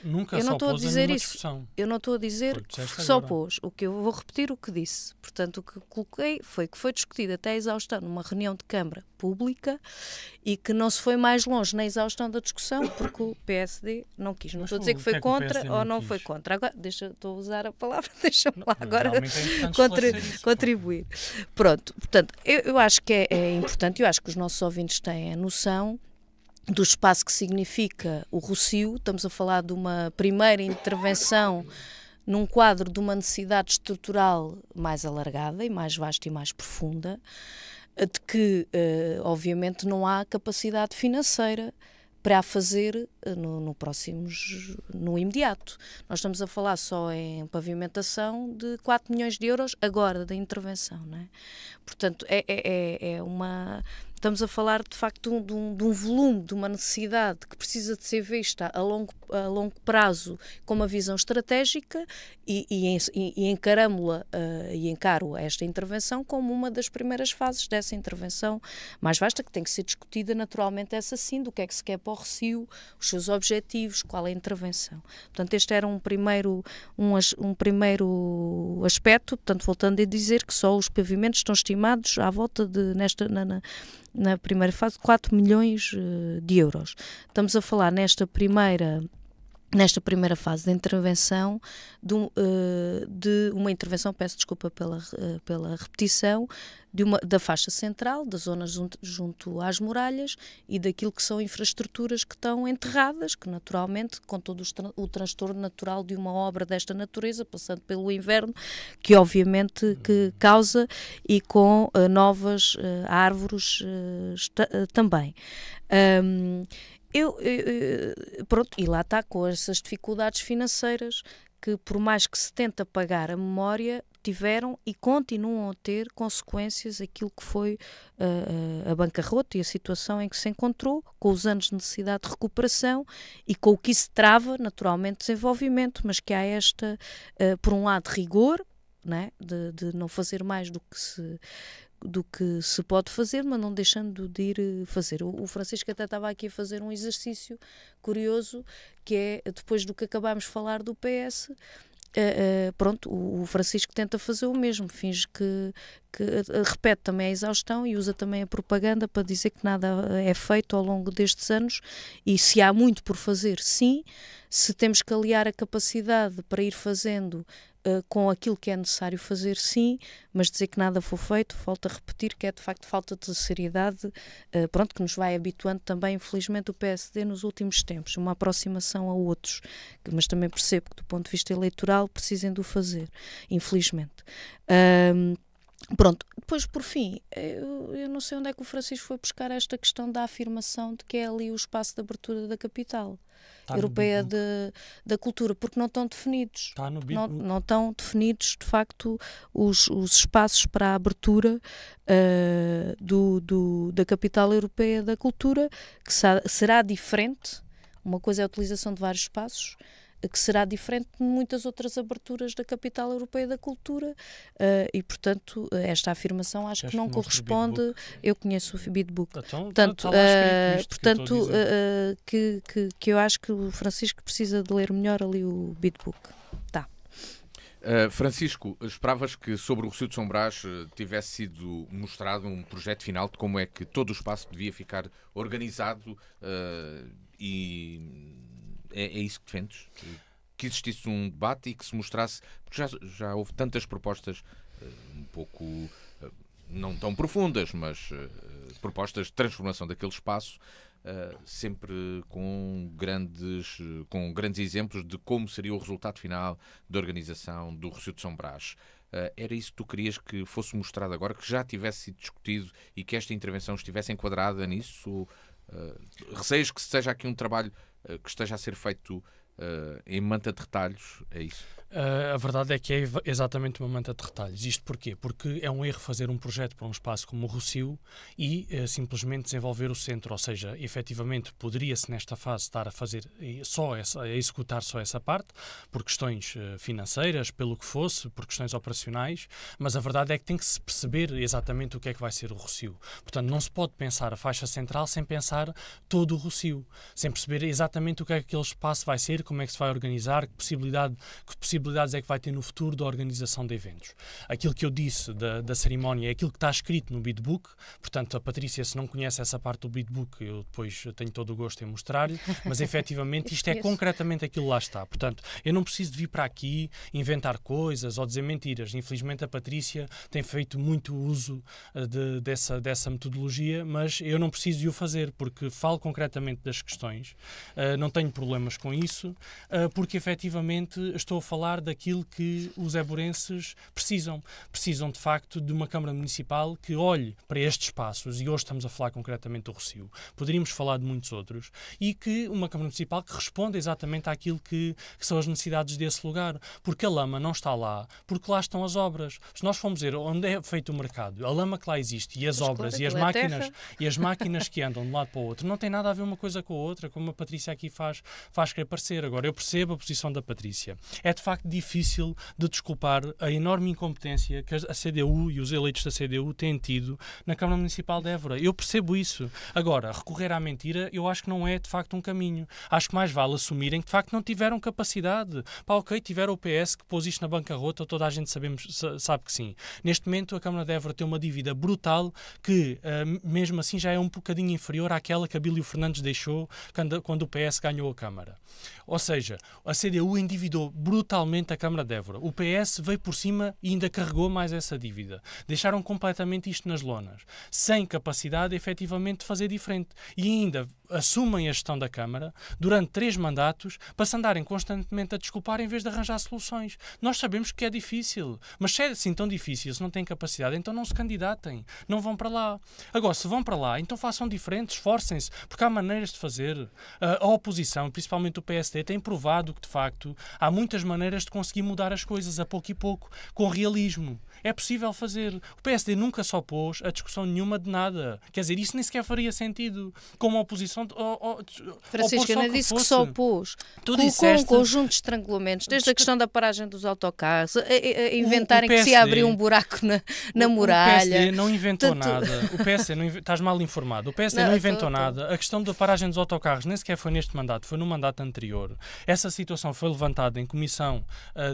nunca só pôs a nenhuma discussão. Eu não estou a dizer que só pôs. O que eu vou repetir o que disse. Portanto, o que coloquei foi que foi discutido até a exaustão numa reunião de Câmara pública e que não se foi mais longe na exaustão da discussão porque o PSD não quis. Não estou a dizer que foi contra ou não foi contra. Agora, estou a usar a palavra, deixa-me lá agora contribuir. Pronto, portanto, eu acho que é importante, eu acho que os nossos ouvintes têm a noção do espaço que significa o Rossio. Estamos a falar de uma primeira intervenção num quadro de uma necessidade estrutural mais alargada e mais vasta e mais profunda, de que, obviamente, não há capacidade financeira para a fazer no imediato. Nós estamos a falar só em pavimentação de 4 milhões de euros agora da intervenção, não é? Portanto, estamos a falar de facto de um volume, de uma necessidade que precisa de ser vista a longo prazo com uma visão estratégica e encaramo-la e encaro esta intervenção como uma das primeiras fases dessa intervenção mais vasta, que tem que ser discutida naturalmente essa sim, do que é que se quer para o Recio, os seus objetivos, qual é a intervenção. Portanto, este era um primeiro aspecto, portanto, voltando a dizer que só os pavimentos estão estimados à volta de, na primeira fase, 4 milhões de euros. Estamos a falar nesta primeira fase de intervenção, de uma intervenção, peço desculpa pela repetição, da faixa central, da zona junto às muralhas e daquilo que são infraestruturas que estão enterradas, que naturalmente, com todo o transtorno natural de uma obra desta natureza, passando pelo inverno, que obviamente que causa, e com novas árvores também. Pronto, e lá está, com essas dificuldades financeiras que, por mais que se tente apagar a memória, tiveram e continuam a ter consequências aquilo que foi a bancarrota e a situação em que se encontrou, com os anos de necessidade de recuperação e com o que isso trava, naturalmente, desenvolvimento, mas que há por um lado, rigor, né, de não fazer mais do que se pode fazer, mas não deixando de ir fazer. O Francisco até estava aqui a fazer um exercício curioso, que é, depois do que acabámos de falar do PS, pronto, o Francisco tenta fazer o mesmo, finge que repete também a exaustão e usa também a propaganda para dizer que nada é feito ao longo destes anos, e se há muito por fazer, sim, se temos que aliar a capacidade para ir fazendo com aquilo que é necessário fazer, sim, mas dizer que nada foi feito, volto a repetir que é de facto falta de seriedade, pronto, que nos vai habituando também, infelizmente, o PSD nos últimos tempos, uma aproximação a outros, mas também percebo que do ponto de vista eleitoral precisem de o fazer, infelizmente. Pronto, depois por fim, eu não sei onde é que o Francisco foi buscar esta questão da afirmação de que é ali o espaço de abertura da capital europeia da cultura, porque não estão definidos. Não estão definidos, de facto, os espaços para a abertura da capital europeia da cultura, que será diferente. Uma coisa é a utilização de vários espaços, que será diferente de muitas outras aberturas da capital europeia da cultura, e portanto esta afirmação acho que não corresponde. Eu conheço o Bidbook, portanto que eu acho que o Francisco precisa de ler melhor ali o Bidbook. Francisco, esperavas que sobre o Rossio de São Brás tivesse sido mostrado um projeto final de como é que todo o espaço devia ficar organizado, e é isso que defendes? Que existisse um debate e que se mostrasse, porque já houve tantas propostas um pouco, não tão profundas, mas propostas de transformação daquele espaço, sempre com grandes exemplos de como seria o resultado final da organização do Rossio de São Brás. Era isso que tu querias que fosse mostrado agora, que já tivesse sido discutido e que esta intervenção estivesse enquadrada nisso? Receias que seja aqui um trabalho que esteja a ser feito em manta de retalhos, é isso? A verdade é que é exatamente uma manta de retalhos. Isto porquê? Porque é um erro fazer um projeto para um espaço como o Rossio e simplesmente desenvolver o centro, ou seja, efetivamente poderia-se nesta fase estar a fazer a executar só essa parte, por questões financeiras, pelo que fosse, por questões operacionais, mas a verdade é que tem que se perceber exatamente o que é que vai ser o Rossio. Portanto, não se pode pensar a faixa central sem pensar todo o Rossio, sem perceber exatamente o que é que aquele espaço vai ser, como é que se vai organizar, que possibilidades é que vai ter no futuro da organização de eventos. Aquilo que eu disse da cerimónia é aquilo que está escrito no Bidbook, portanto a Patrícia, se não conhece essa parte do Bidbook, eu depois tenho todo o gosto em mostrar-lhe, mas efetivamente isto é concretamente aquilo que lá está. Portanto, eu não preciso de vir para aqui inventar coisas ou dizer mentiras. Infelizmente a Patrícia tem feito muito uso dessa metodologia, mas eu não preciso de o fazer, porque falo concretamente das questões, não tenho problemas com isso, porque efetivamente estou a falar daquilo que os éborenses precisam. Precisam, de facto, de uma Câmara Municipal que olhe para estes espaços, e hoje estamos a falar concretamente do Rossio, poderíamos falar de muitos outros, e que uma Câmara Municipal que responda exatamente àquilo que são as necessidades desse lugar, porque a lama não está lá, porque lá estão as obras. Se nós formos ver onde é feito o mercado, a lama que lá existe, e as obras, claro, e as máquinas que andam de um lado para o outro, não tem nada a ver uma coisa com a outra, como a Patrícia aqui faz querer parecer. Agora, eu percebo a posição da Patrícia. É de facto difícil de desculpar a enorme incompetência que a CDU e os eleitos da CDU têm tido na Câmara Municipal de Évora. Eu percebo isso. Agora, recorrer à mentira, eu acho que não é de facto um caminho. Acho que mais vale assumirem que de facto não tiveram capacidade. Ok, tiveram o PS que pôs isto na bancarrota, toda a gente sabe que sim. Neste momento, a Câmara de Évora tem uma dívida brutal que, mesmo assim, já é um bocadinho inferior àquela que Abílio Fernandes deixou quando o PS ganhou a Câmara. Ou seja, a CDU endividou brutalmente a Câmara de Évora. O PS veio por cima e ainda carregou mais essa dívida. Deixaram completamente isto nas lonas, sem capacidade efetivamente de fazer diferente. E ainda assumem a gestão da Câmara durante 3 mandatos para se andarem constantemente a desculpar em vez de arranjar soluções. Nós sabemos que é difícil, mas se é assim tão difícil, se não têm capacidade, então não se candidatem, não vão para lá. Agora, se vão para lá, então façam diferente, esforcem-se, porque há maneiras de fazer. A oposição, principalmente o PSD, tem provado que, de facto, há muitas maneiras de conseguir mudar as coisas a pouco e pouco, com realismo. É possível fazer. O PSD nunca se opôs a discussão nenhuma de nada. Quer dizer, isso nem sequer faria sentido. Como a oposição... Francisco, eu não disse que só opôs. Com um conjunto de estrangulamentos, desde a questão da paragem dos autocarros, a inventarem que se ia abrir um buraco na muralha. O PSD não inventou nada. O PSD estás mal informado. O PSD não inventou nada. A questão da paragem dos autocarros nem sequer foi neste mandato, foi no mandato anterior. Essa situação foi levantada em Comissão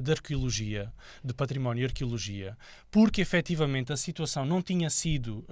de Arqueologia, de Património e Arqueologia, porque efetivamente a situação não tinha sido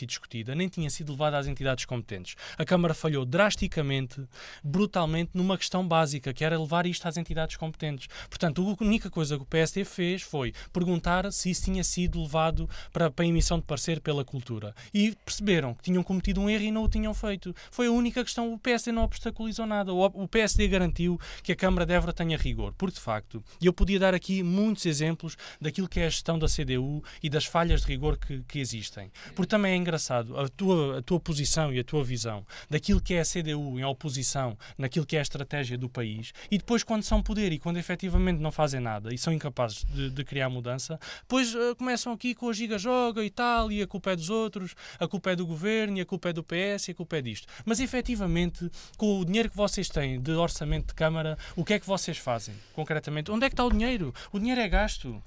discutida, nem tinha sido levada às entidades competentes. A Câmara falhou drasticamente, brutalmente, numa questão básica, que era levar isto às entidades competentes. Portanto, a única coisa que o PSD fez foi perguntar se isso tinha sido levado para a emissão de parecer pela Cultura. E perceberam que tinham cometido um erro e não o tinham feito. Foi a única questão. O PSD não obstaculizou nada. O PSD garantiu que a Câmara de Évora tenha rigor. Porque, de facto, e eu podia dar aqui muitos exemplos daquilo que é a gestão da CDU e das falhas de rigor que existem. Porque também é engraçado a tua posição e a tua visão daquilo que é a CDU em oposição naquilo que é a estratégia do país, e depois quando são poder e quando efetivamente não fazem nada e são incapazes de criar mudança, depois começam aqui com a giga-joga e tal, e a culpa é dos outros, a culpa é do governo, e a culpa é do PS, e a culpa é disto. Mas efetivamente, com o dinheiro que vocês têm de orçamento de Câmara, o que é que vocês fazem concretamente? Onde é que está o dinheiro? O dinheiro é gasto.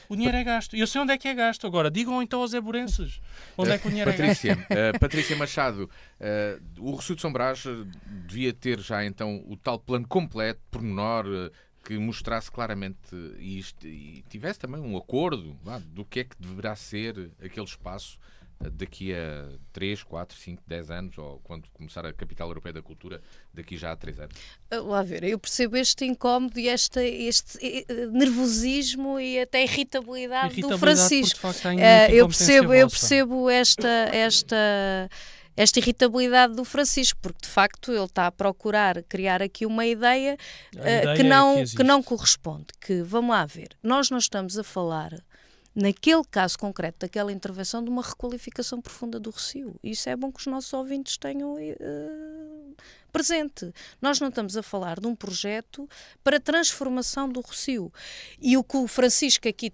O dinheiro é gasto. Eu sei onde é que é gasto. Agora, digam então aos éborenses onde é que o dinheiro é gasto. Patrícia Machado, o Rossio de São Brás devia ter já então o tal plano completo, pormenor, que mostrasse claramente isto e tivesse também um acordo do que é que deverá ser aquele espaço daqui a 3, 4, 5, 10 anos, ou quando começar a Capital Europeia da Cultura, daqui já a 3 anos. Lá ver, eu percebo este incómodo e este nervosismo e até irritabilidade do Francisco. Eu percebo esta irritabilidade do Francisco, porque de facto ele está a procurar criar aqui uma ideia, que não corresponde. Que, vamos lá ver, nós não estamos a falar, naquele caso concreto daquela intervenção, de uma requalificação profunda do Rossio. Isso é bom que os nossos ouvintes tenham presente. Nós não estamos a falar de um projeto para transformação do Rossio. E o que o Francisco aqui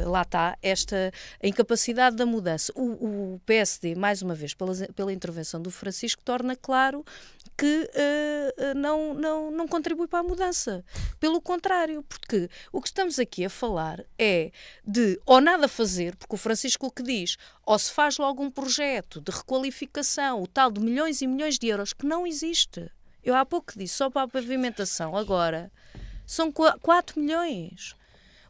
lá está, esta incapacidade da mudança. O PSD, mais uma vez, pela intervenção do Francisco, torna claro que não contribui para a mudança. Pelo contrário, porque o que estamos aqui a falar é de ou nada fazer, porque o Francisco o que diz, ou se faz logo um projeto de requalificação, o tal de milhões e milhões de euros, que não existe. Eu há pouco disse, só para a pavimentação agora, são 4 milhões.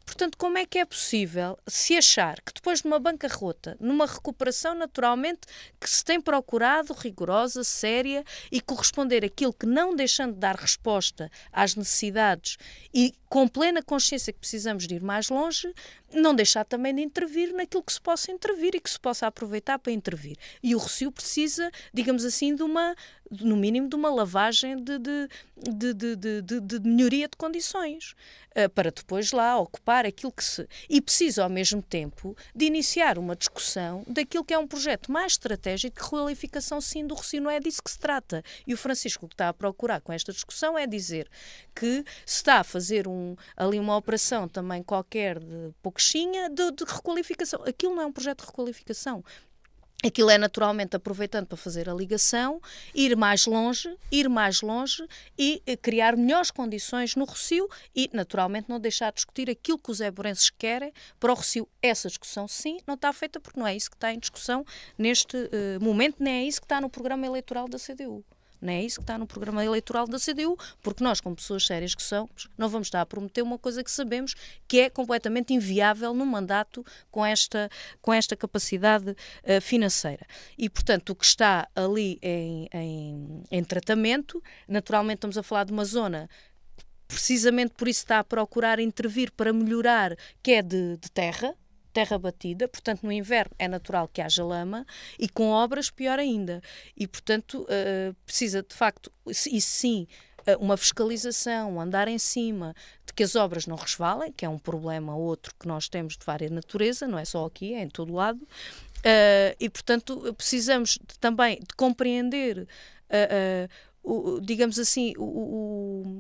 Portanto, como é que é possível se achar que depois de uma bancarrota, numa recuperação naturalmente que se tem procurado rigorosa, séria e corresponder àquilo que não deixando de dar resposta às necessidades e com plena consciência que precisamos de ir mais longe, não deixar também de intervir naquilo que se possa intervir e que se possa aproveitar para intervir. E o Rossio precisa, digamos assim, no mínimo de uma lavagem de melhoria de condições, para depois lá ocupar aquilo que se... E precisa, ao mesmo tempo, de iniciar uma discussão daquilo que é um projeto mais estratégico de requalificação, sim, do Rossio. Não é disso que se trata. E o Francisco o que está a procurar com esta discussão é dizer que se está a fazer ali uma operação também qualquer de pouquinha de requalificação. Aquilo não é um projeto de requalificação. Aquilo é naturalmente aproveitando para fazer a ligação, ir mais longe e criar melhores condições no Rossio e, naturalmente, não deixar de discutir aquilo que os éborenses querem para o Rossio. Essa discussão, sim, não está feita porque não é isso que está em discussão neste momento, nem é isso que está no programa eleitoral da CDU. Não é isso que está no programa eleitoral da CDU, porque nós, como pessoas sérias que somos, não vamos estar a prometer uma coisa que sabemos que é completamente inviável num mandato com esta capacidade financeira. E, portanto, o que está ali em tratamento, naturalmente estamos a falar de uma zona precisamente por isso está a procurar intervir para melhorar, que é de terra batida, portanto no inverno é natural que haja lama e com obras pior ainda. E portanto precisa de facto, e sim, uma fiscalização, andar em cima de que as obras não resvalem, que é um problema outro que nós temos de várias natureza, não é só aqui, é em todo lado. E portanto precisamos também de compreender digamos assim,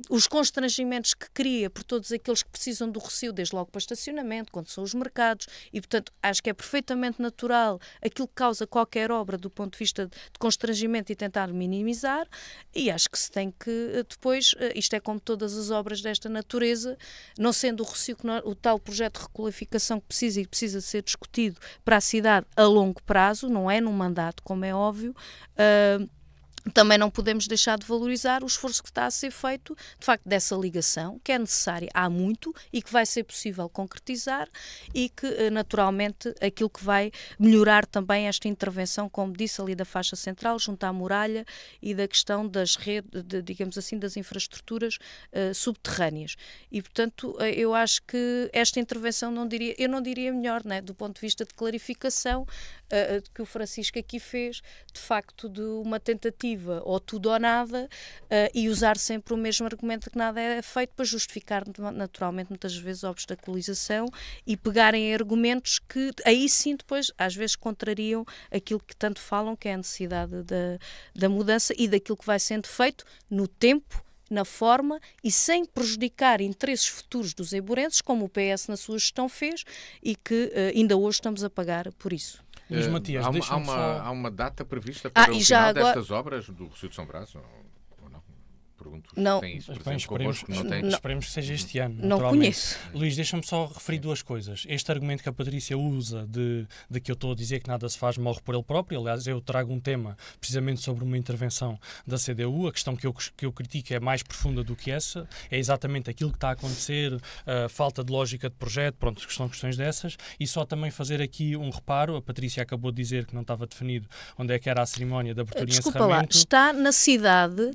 os constrangimentos que cria por todos aqueles que precisam do Rossio, desde logo para estacionamento, quando são os mercados, e portanto acho que é perfeitamente natural aquilo que causa qualquer obra do ponto de vista de constrangimento e tentar minimizar, e acho que se tem que depois, isto é como todas as obras desta natureza, não sendo o Rossio o tal projeto de requalificação que precisa ser discutido para a cidade a longo prazo, não é num mandato, como é óbvio, também não podemos deixar de valorizar o esforço que está a ser feito, de facto, dessa ligação, que é necessária há muito e que vai ser possível concretizar e que, naturalmente, aquilo que vai melhorar também esta intervenção, como disse, ali da faixa central, junto à muralha e da questão das redes, digamos assim, das infraestruturas subterrâneas. E, portanto, eu acho que esta intervenção, eu não diria melhor, né, do ponto de vista de clarificação que o Francisco aqui fez, de facto, de uma tentativa ou tudo ou nada, e usar sempre o mesmo argumento que nada é feito para justificar naturalmente muitas vezes a obstaculização e pegarem argumentos que aí sim depois às vezes contrariam aquilo que tanto falam, que é a necessidade da mudança e daquilo que vai sendo feito no tempo, na forma e sem prejudicar interesses futuros dos eiburenses, como o PS na sua gestão fez e que ainda hoje estamos a pagar por isso. Luís Matias, há uma data prevista para o final destas obras do Rossio de São Brás? Ou não? Pergunto se tem isso presente convosco, não tem? Esperemos que seja este ano. Não conheço. Luís, deixa-me só referir duas coisas. Este argumento que a Patrícia usa de que eu estou a dizer que nada se faz, morre por ele próprio. Aliás, eu trago um tema precisamente sobre uma intervenção da CDU. A questão que eu critico é mais profunda do que essa. É exatamente aquilo que está a acontecer, a falta de lógica de projeto, pronto, são questões dessas. E só também fazer aqui um reparo. A Patrícia acabou de dizer que não estava definido onde é que era a cerimónia de abertura e encerramento. Desculpa lá, está na cidade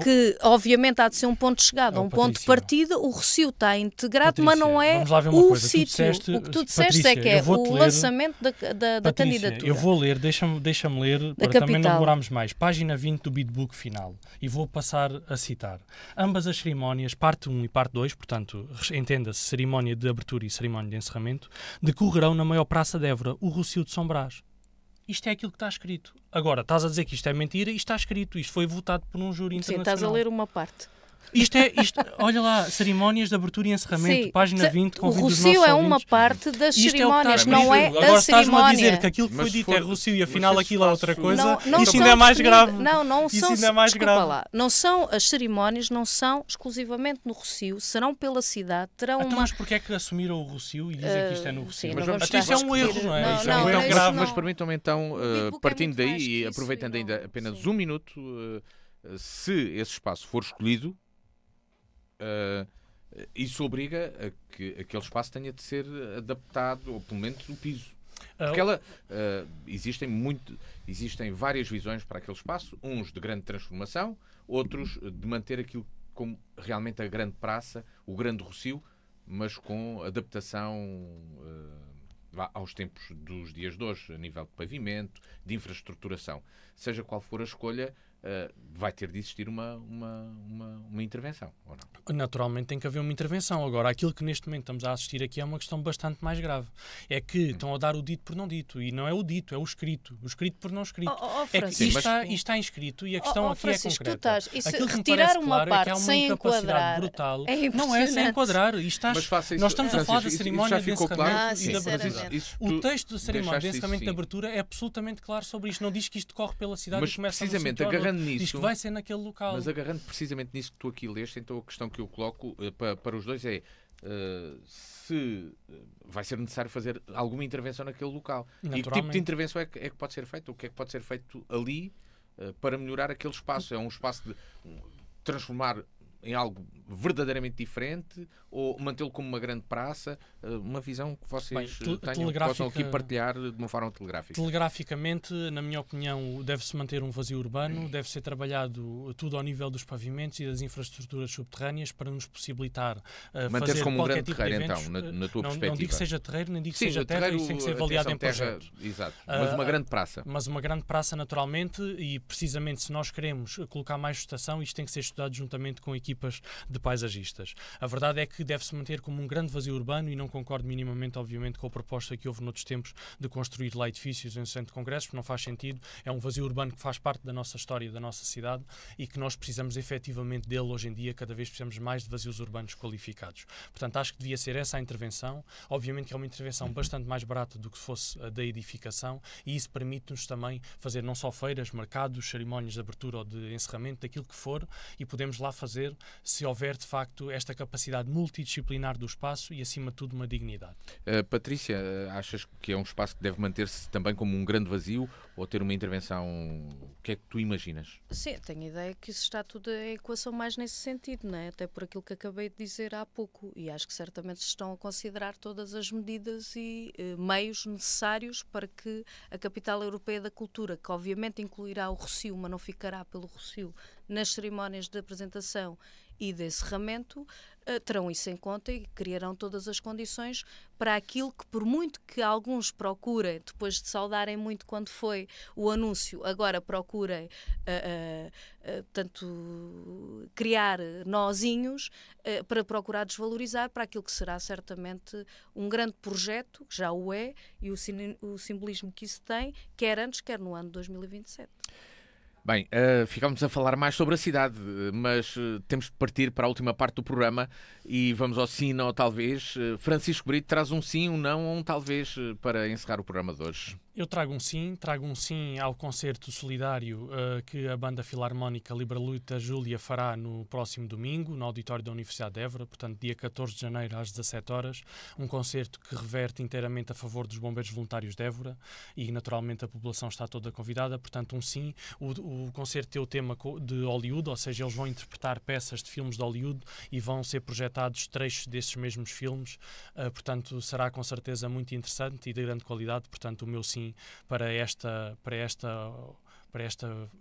que obviamente há de ser um ponto de chegada, um ponto de partida, o Rossio está integrado, mas não é o sítio. O que tu disseste é que é o lançamento da candidatura. Eu vou ler, deixa-me ler, para também não demorarmos mais. Página 20 do bidbook final. E vou passar a citar. Ambas as cerimónias, parte 1 e parte 2, portanto, entenda-se, cerimónia de abertura e cerimónia de encerramento, decorrerão na maior praça de Évora, o Rossio de São Brás. isto é aquilo que está escrito. Agora, estás a dizer que isto é mentira, isto está escrito, isto foi votado por um júri internacional. Sim, estás a ler uma parte. Olha lá, cerimónias de abertura e encerramento, Sim, página 20, convido o os Rossio nossos é uma ouvintes. parte das Isto cerimónias, é o que está não é escrito. a Agora estás-me a cerimónia. dizer que aquilo que foi dito é Rossio e afinal aquilo é outra coisa, Não isso são ainda é mais definidas- grave. Não Isso são, ainda é mais desculpa grave. lá, não são, as cerimónias não são exclusivamente no Rossio, serão pela cidade, terão Então, uma... mas porquê é que assumiram o Rossio e dizem que isto é no Rossio? Sim, Mas não vamos- vamos Até isso é estar um a erro, discutir. não é? Não, Isso é um não, erro isso grave. não. Mas permitam-me então, O Big Book é partindo muito mais daí que e isso, aproveitando e ainda não- apenas sim. um minuto, se esse espaço for escolhido, isso obriga a que aquele espaço tenha de ser adaptado, ou pelo menos o piso. Porque existem várias visões para aquele espaço, uns de grande transformação, outros de manter aquilo como realmente a grande praça, o grande Rossio, mas com adaptação aos tempos dos dias de hoje, a nível de pavimento, de infraestruturação. Seja qual for a escolha, vai ter de existir uma intervenção, ou não? Naturalmente tem que haver uma intervenção. Agora, aquilo que neste momento estamos a assistir aqui é uma questão bastante mais grave. É que estão a dar o dito por não dito. E não é o dito, é o escrito. O escrito por não escrito. É que isto está inscrito e a questão aqui Francisco, é concreta. Aquilo que me retirar parece uma claro é que parte há uma sem incapacidade enquadrar brutal. é Não é sem enquadrar. Mas faça isso, Nós estamos a falar da Francisco, cerimónia isso de já ficou encerramento claro? e da Sinceramente. abertura. Isso O tu texto da cerimónia de deixaste isso, encerramento e sim. abertura é absolutamente claro sobre isto. Não diz que isto corre pela cidade Mas e começa precisamente no sítio ou agarrando noutro. Diz nisso- que vai ser naquele local. Mas agarrando precisamente nisso que tu aqui leste, então a questão que eu coloco para os dois é se vai ser necessário fazer alguma intervenção naquele local. E que tipo de Naturalmente. intervenção é que pode ser feito? O que é que pode ser feito ali para melhorar aquele espaço? É um espaço de transformar em algo verdadeiramente diferente ou mantê-lo como uma grande praça? Uma visão que vocês tenham, que possam aqui partilhar de uma forma telegráfica. Telegraficamente, na minha opinião, deve-se manter um vazio urbano, deve ser trabalhado tudo ao nível dos pavimentos e das infraestruturas subterrâneas para nos possibilitar Manter-se fazer como um qualquer grande tipo de terreiro, eventos. então, na tua Não perspectiva. digo que seja terreiro, nem digo que Sim, seja terra, terreiro, isso tem que ser avaliado em atenção, projeto. Exato. Mas uma grande praça. Mas uma grande praça, naturalmente, e precisamente se nós queremos colocar mais vegetação, isto tem que ser estudado juntamente com equipas de paisagistas. A verdade é que deve-se manter como um grande vazio urbano e não concordo minimamente, obviamente, com a proposta que houve noutros tempos de construir lá edifícios em centro de congressos, porque não faz sentido. É um vazio urbano que faz parte da nossa história, da nossa cidade e que nós precisamos efetivamente dele hoje em dia. Cada vez precisamos mais de vazios urbanos qualificados. Portanto, acho que devia ser essa a intervenção. Obviamente que é uma intervenção bastante mais barata do que fosse a da edificação e isso permite-nos também fazer não só feiras, mercados, cerimónias de abertura ou de encerramento, daquilo que for, e podemos lá fazer se houver de facto esta capacidade multidisciplinar do espaço e acima de tudo uma dignidade. Patrícia, achas que é um espaço que deve manter-se também como um grande vazio ou ter uma intervenção? O que é que tu imaginas? Sim, tenho a ideia que isso está tudo a equação mais nesse sentido, não é? Até por aquilo que acabei de dizer há pouco, e acho que certamente se estão a considerar todas as medidas e meios necessários para que a Capital Europeia da Cultura, que obviamente incluirá o Rossio, mas não ficará pelo Rossio, nas cerimónias de apresentação e de encerramento, terão isso em conta e criarão todas as condições para aquilo que, por muito que alguns procurem, depois de saudarem muito quando foi o anúncio, agora procurem tanto criar nozinhos para procurar desvalorizar para aquilo que será certamente um grande projeto, que já o é, e o simbolismo que isso tem, quer antes, quer no ano de 2027. Bem, ficámos a falar mais sobre a cidade, mas temos de partir para a última parte do programa e vamos ao sim, não, talvez. Francisco Brito traz um sim, um não ou um talvez para encerrar o programa de hoje. Eu trago um sim ao concerto solidário que a Banda Filarmónica Liberluta Júlia fará no próximo domingo, no auditório da Universidade de Évora, portanto dia 14 de janeiro às 17 horas, um concerto que reverte inteiramente a favor dos bombeiros voluntários de Évora e naturalmente a população está toda convidada, portanto um sim. O concerto tem o tema de Hollywood, ou seja, eles vão interpretar peças de filmes de Hollywood e vão ser projetados trechos desses mesmos filmes, portanto será com certeza muito interessante e de grande qualidade, portanto o meu sim para esta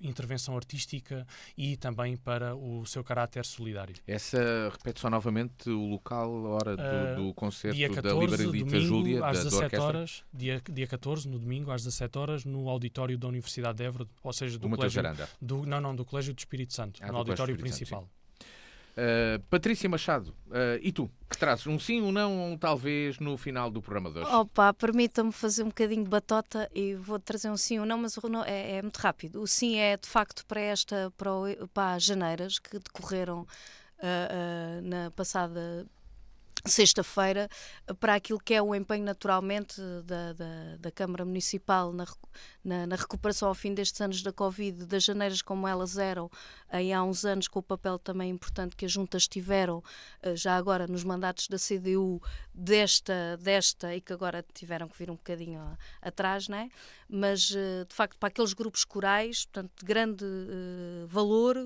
intervenção artística e também para o seu caráter solidário. Repete só novamente o local, a hora do concerto dia 14, da Liberalita Júlia, às da 17 horas, dia 14, no domingo, às 17 horas, no auditório da Universidade de Évora, ou seja, do Colégio... do Colégio do Espírito Santo, no auditório principal. Patrícia Machado, e tu? Que trazes? Um sim, um não, ou um talvez no final do programa de hoje? Opa, permita-me fazer um bocadinho de batota e vou trazer um sim ou não, mas o não é muito rápido. O sim é de facto para as janeiras que decorreram na passada sexta-feira, para aquilo que é o empenho naturalmente da Câmara Municipal na recuperação ao fim destes anos da Covid, das janeiras como elas eram aí há uns anos, com o papel também importante que as juntas tiveram já agora nos mandatos da CDU desta e que agora tiveram que vir um bocadinho atrás, não é? Mas de facto para aqueles grupos corais, portanto de grande valor,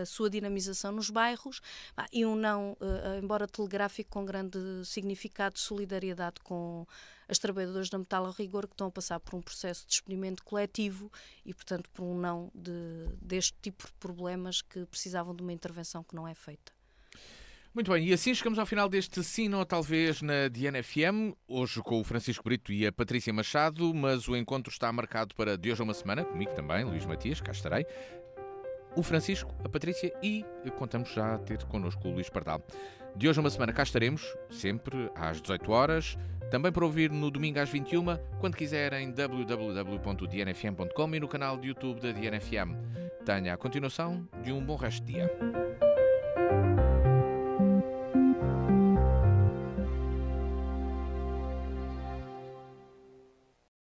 a sua dinamização nos bairros, e um não, embora telegráfico, com grande significado de solidariedade com as trabalhadoras da Metal ao Rigor, que estão a passar por um processo de despedimento coletivo e, portanto, por um não deste tipo de problemas que precisavam de uma intervenção que não é feita. Muito bem, e assim chegamos ao final deste Sim ou Talvez na Diana FM, hoje com o Francisco Brito e a Patrícia Machado, mas o encontro está marcado para de hoje a uma semana, comigo também, Luís Matias, cá estarei, o Francisco, a Patrícia e contamos já a ter connosco o Luís Pardal. De hoje a uma semana cá estaremos, sempre às 18 horas, também para ouvir no domingo às 21, quando quiser em www.dnfm.com e no canal de YouTube da DNFM. Tenha a continuação de um bom resto de dia.